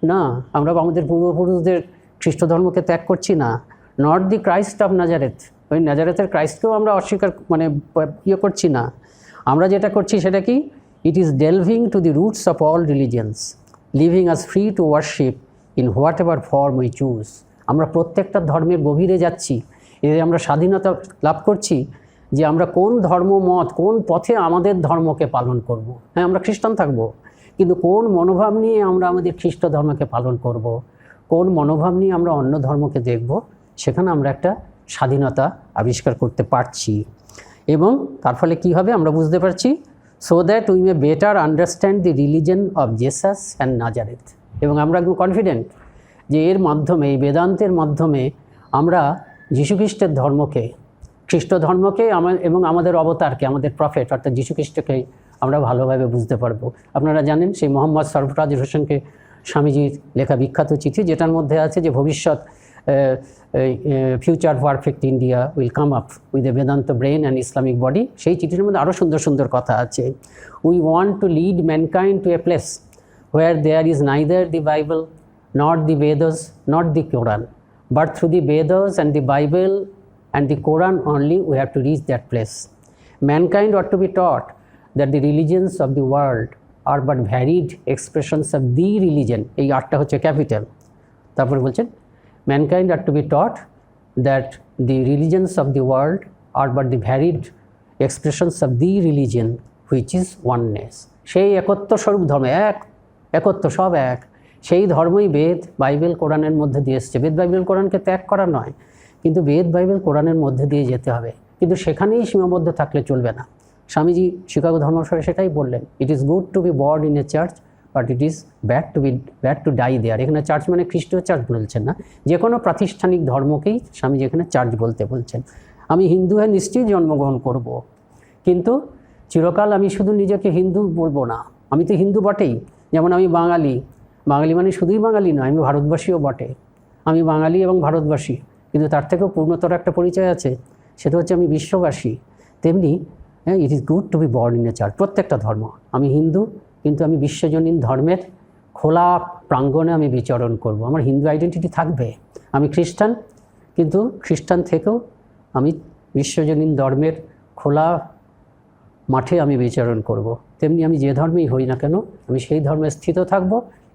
না, আমরা আমাদের পূর্বপুরুষদের খ্রিস্ট ধর্মকে ত্যাগ করছি না। Not the Christ of Nazareth, ওই নাজারেথের ক্রাইস্টকেও আমরা অস্বীকার করছি না। আমরা যেটা করছি সেটা কি, it is delving to the roots of all religions, leaving us free to worship in whatever form we choose. আমরা প্রত্যেকটা ধর্মের গভীরে যাচ্ছি, এতে আমরা স্বাধীনতা লাভ করছি যে আমরা কোন ধর্মমত, কোন পথে আমাদের ধর্মকে পালন করব। হ্যাঁ, আমরা খ্রিস্টান থাকব, কিন্তু কোন মনোভাব নিয়ে আমরা আমাদের খ্রিস্ট ধর্মকে পালন করব, কোন মনোভাব নিয়ে আমরা অন্য ধর্মকে দেখব, সেখানে আমরা একটা স্বাধীনতা আবিষ্কার করতে পারছি। এবং তার ফলে কী হবে আমরা বুঝতে পারছি, so that we may better understand the religion of Jesus and Nazareth. এবং আমরা একদম কনফিডেন্ট যে এর মাধ্যমে, এই বেদান্তের মাধ্যমে আমরা যীশুখ্রিস্টের ধর্মকে, খ্রিস্ট ধর্মকে এবং আমাদের অবতারকে, আমাদের প্রফেট অর্থাৎ যীশুখ্রিস্টকে আমরা ভালোভাবে বুঝতে পারবো। আপনারা জানেন সেই মোহাম্মদ সরফরাজ হোসেনকে স্বামীজির লেখা বিখ্যাত চিঠি, যেটার মধ্যে আছে যে ভবিষ্যৎ future perfect India will come up with a Vedanta brain and Islamic body, সেই চিঠির মধ্যে আরও সুন্দর সুন্দর কথা আছে। We want to lead mankind to a place where there is neither the Bible, not the Vedas, not the Quran, but through the Vedas and the Bible and the Quran only we have to reach that place. Mankind ought to be taught that the religions of the world are but varied expressions of the religion, এই আটটা হচ্ছে capital. তারপরে বলছেন, mankind are to be taught that the religions of the world are but the varied expressions of the religion which is oneness. সেই একত্ব স্বরূপ ধর্ম, একত্ব, সব এক, সেই ধর্মই বেদ, বাইবেল, কোরআনের মধ্যে দিয়ে এসছে। বেদ, বাইবেল, কোরআনকে ত্যাগ করা নয়, কিন্তু বেদ, বাইবেল, কোরআনের মধ্যে দিয়ে যেতে হবে, কিন্তু সেখানেই সীমাবদ্ধ থাকলে চলবে না। স্বামীজি শিকাগো ধর্মসভায় সেটাই বললেন, it is good to be born in a church, but it is bad to die there. এখানে চার্চ মানে খ্রিস্টীয় চার্চ বলছেন না, যে কোনো প্রাতিষ্ঠানিক ধর্মকেই স্বামীজি এখানে চার্চ বলতে বলছেন। আমি হিন্দু হয়ে নিশ্চয়ই জন্মগ্রহণ করব, কিন্তু চিরকাল আমি শুধু নিজেকে হিন্দু বলবো না, আমি তো হিন্দু বটেই। যেমন আমি বাঙালি, বাঙালি মানে শুধুই বাঙালি নয়, আমি ভারতবাসীও বটে। আমি বাঙালি এবং ভারতবাসী, কিন্তু তার থেকেও পূর্ণতর একটা পরিচয় আছে, সেটা হচ্ছে আমি বিশ্ববাসী। তেমনি it is good to be born in a church, প্রত্যেকটা ধর্ম। আমি হিন্দু, কিন্তু আমি বিশ্বজনীন ধর্মের খোলা প্রাঙ্গণে আমি বিচরণ করব, আমার হিন্দু আইডেন্টিটি থাকবে। আমি খ্রিস্টান, কিন্তু খ্রিস্টান থেকেও আমি বিশ্বজনীন ধর্মের খোলা মাঠে আমি বিচরণ করব। তেমনি আমি যে ধর্মেই হই না কেন, আমি সেই ধর্মে স্থিত থাকব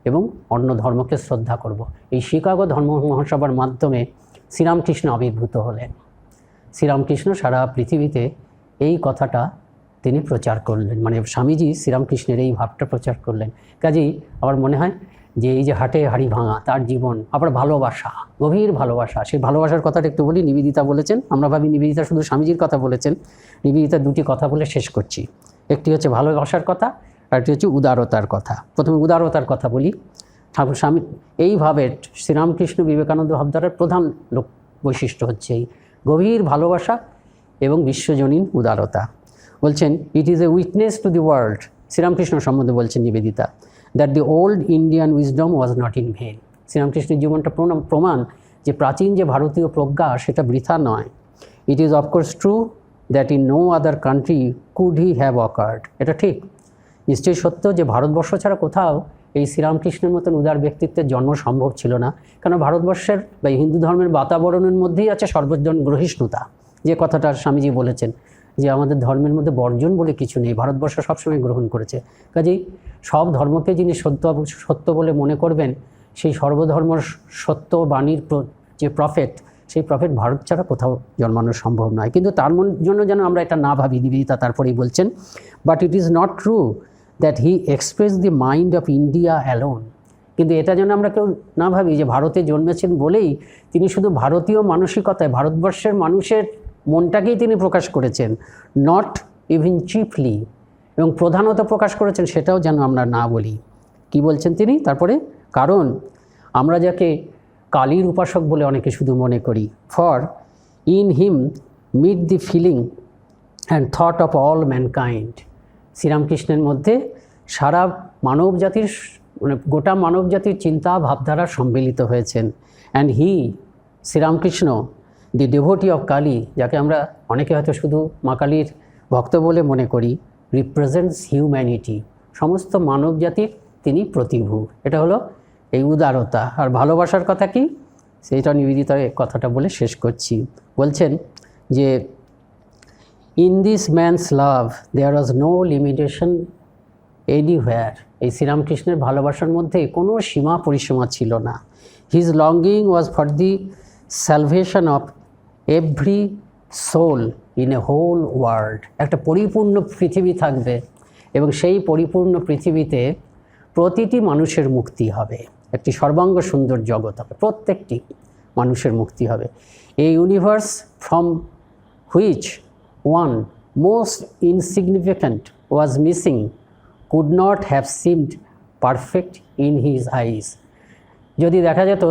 এবং অন্য ধর্মকে শ্রদ্ধা করব। এই শিকাগো ধর্ম মহাসভার মাধ্যমে শ্রীরামকৃষ্ণ আবির্ভূত হলেন। শ্রীরামকৃষ্ণ সারা পৃথিবীতে এই কথাটা তিনি প্রচার করলেন, মানে স্বামীজি শ্রীরামকৃষ্ণের এই ভাবটা প্রচার করলেন। কাজেই আমার মনে হয় যে এই যে হাটে হাড়ি ভাঙা, তার জীবন, আবার ভালোবাসা, গভীর ভালোবাসা, সেই ভালোবাসার কথাটা একটু বলি। নিবেদিতা বলেছেন, আমরা ভাবি নিবেদিতা শুধু স্বামীজির কথা বলেছেন, নিবেদিতা দুটি কথা বলে শেষ করছি। একটি হচ্ছে ভালোবাসার কথা, আর একটি হচ্ছে উদারতার কথা। প্রথমে উদারতার কথা বলি। ঠাকুর স্বামী এইভাবে শ্রীরামকৃষ্ণ বিবেকানন্দ ভাবধারার প্রধান বৈশিষ্ট্য হচ্ছে এই গভীর ভালোবাসা এবং বিশ্বজনীন উদারতা। বলছেন, it is a witness to the world, Sri Ramakrishna সম্বন্ধে বলছেন Nivedita, that the old Indian wisdom was not in vain. শ্রীরামকৃষ্ণের জীবনটা প্রমাণ যে প্রাচীন যে ভারতীয় প্রজ্ঞা সেটা বৃথা নয়। It is of course true that in no other country could he have occurred. এটা ঠিক, নিশ্চয়ই সত্য যে ভারতবর্ষ ছাড়া কোথাও এই শ্রীরামকৃষ্ণের মতন উদার ব্যক্তিত্বের জন্ম সম্ভব ছিল না। কেন ভারতবর্ষের বা হিন্দু ধর্মের বাতাবরণের মধ্যেই আছে সর্বজন গ্রহিষ্ণুতা, যে কথাটা স্বামীজি বলেছেন যে আমাদের ধর্মের মধ্যে বর্জন বলে কিছু নেই, ভারতবর্ষ সবসময় গ্রহণ করেছে। কাজেই সব ধর্মকে যিনি সত্য বলে মনে করবেন, সেই সর্বধর্ম সত্য বাণীর যে প্রফেট, সেই প্রফেট ভারত ছাড়া কোথাও জন্মানো সম্ভব নয়। কিন্তু তার জন্য যেন আমরা এটা না ভাবি। নিবেদিতা তারপরেই বলছেন, but it is not true that he express the mind of India alone. কিন্তু এটা যেন আমরা কেউ না ভাবি যে ভারতে জন্মেছেন বলেই তিনি শুধু ভারতীয় মানসিকতায় ভারতবর্ষের মানুষের মনটাকেই তিনি প্রকাশ করেছেন, নট ইভিন চিফলি, এবং প্রধানত প্রকাশ করেছেন সেটাও যেন আমরা না বলি। কি বলছেন তিনি তারপরে? কারণ আমরা যাকে কালীর উপাসক বলে অনেকে শুধু মনে করি, for in him met the feeling and thought of all mankind. শ্রীরামকৃষ্ণের মধ্যে সারা মানব জাতির মানে গোটা মানব জাতির চিন্তা ভাবধারা সম্মিলিত হয়েছেন। And he, Sri Ramakrishna, the devotee of Kali, যাকে আমরা অনেকে হয়তো শুধু মা কালীর ভক্ত বলে মনে করি, রিপ্রেজেন্টস হিউম্যানিটি, সমস্ত মানব জাতির তিনি প্রতিভু। এটা হলো এই উদারতা। আর ভালোবাসার কথা কি, সেইটা নিবেদিতার কথাটা বলে শেষ করছি। বলছেন যে in this man's love there was no limitation anywhere. এই শ্রীরামকৃষ্ণের ভালোবাসার মধ্যে কোনো সীমা পরিসীমা ছিল না। His longing was for the salvation of every soul in a whole world. একটা পরিপূর্ণ পৃথিবী থাকবে এবং সেই পরিপূর্ণ পৃথিবীতে প্রতিটি মানুষের মুক্তি হবে, একটি সর্বাঙ্গ সুন্দর জগৎ হবে, প্রত্যেকটি মানুষের মুক্তি হবে। এই universe from which one most insignificant was missing could not have seemed perfect in his eyes. যদি দেখা যেত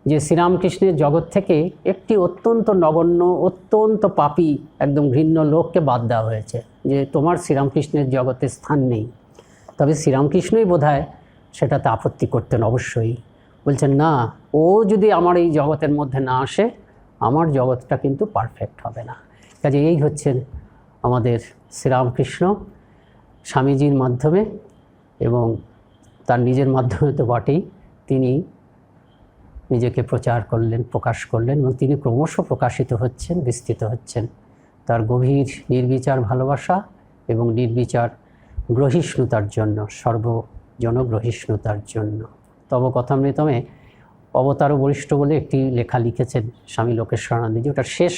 যে শ্রীরামকৃষ্ণের জগৎ থেকে একটি অত্যন্ত নগণ্য, অত্যন্ত পাপী, একদম ঘৃণ্য লোককে বাদ দেওয়া হয়েছে, যে তোমার শ্রীরামকৃষ্ণের জগতে স্থান নেই, তবে শ্রীরামকৃষ্ণই বোধহয় সেটাতে আপত্তি করতেন অবশ্যই। বলছেন না, ও যদি আমার এই জগতের মধ্যে না আসে, আমার জগৎটা কিন্তু পারফেক্ট হবে না। কাজে এই হচ্ছেন আমাদের শ্রীরামকৃষ্ণ, স্বামীজির মাধ্যমে এবং তার নিজের মাধ্যমে তো বটেই, তিনি নিজেকে প্রচার করলেন, প্রকাশ করলেন, এবং তিনি ক্রমশ প্রকাশিত হচ্ছেন, বিস্তৃত হচ্ছেন তার গভীর নির্বিচার ভালোবাসা এবং নির্বিচার গ্রহিষ্ণুতার জন্য, সর্বজনগ্রহিষ্ণুতার জন্য। তব কথামৃতমে অবতার বরিষ্ঠ বলে একটি লেখা লিখেছেন স্বামী লোকেশ্বরানন্দজি। ওটার শেষ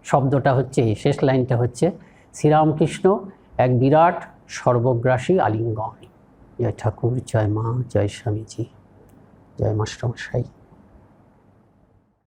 শব্দটা হচ্ছে, শেষ লাইনটা হচ্ছে, শ্রীরামকৃষ্ণ এক বিরাট সর্বগ্রাসী আলিঙ্গন। জয় ঠাকুর, জয় মা, জয় স্বামীজি, জয় মাস্টারমশাই।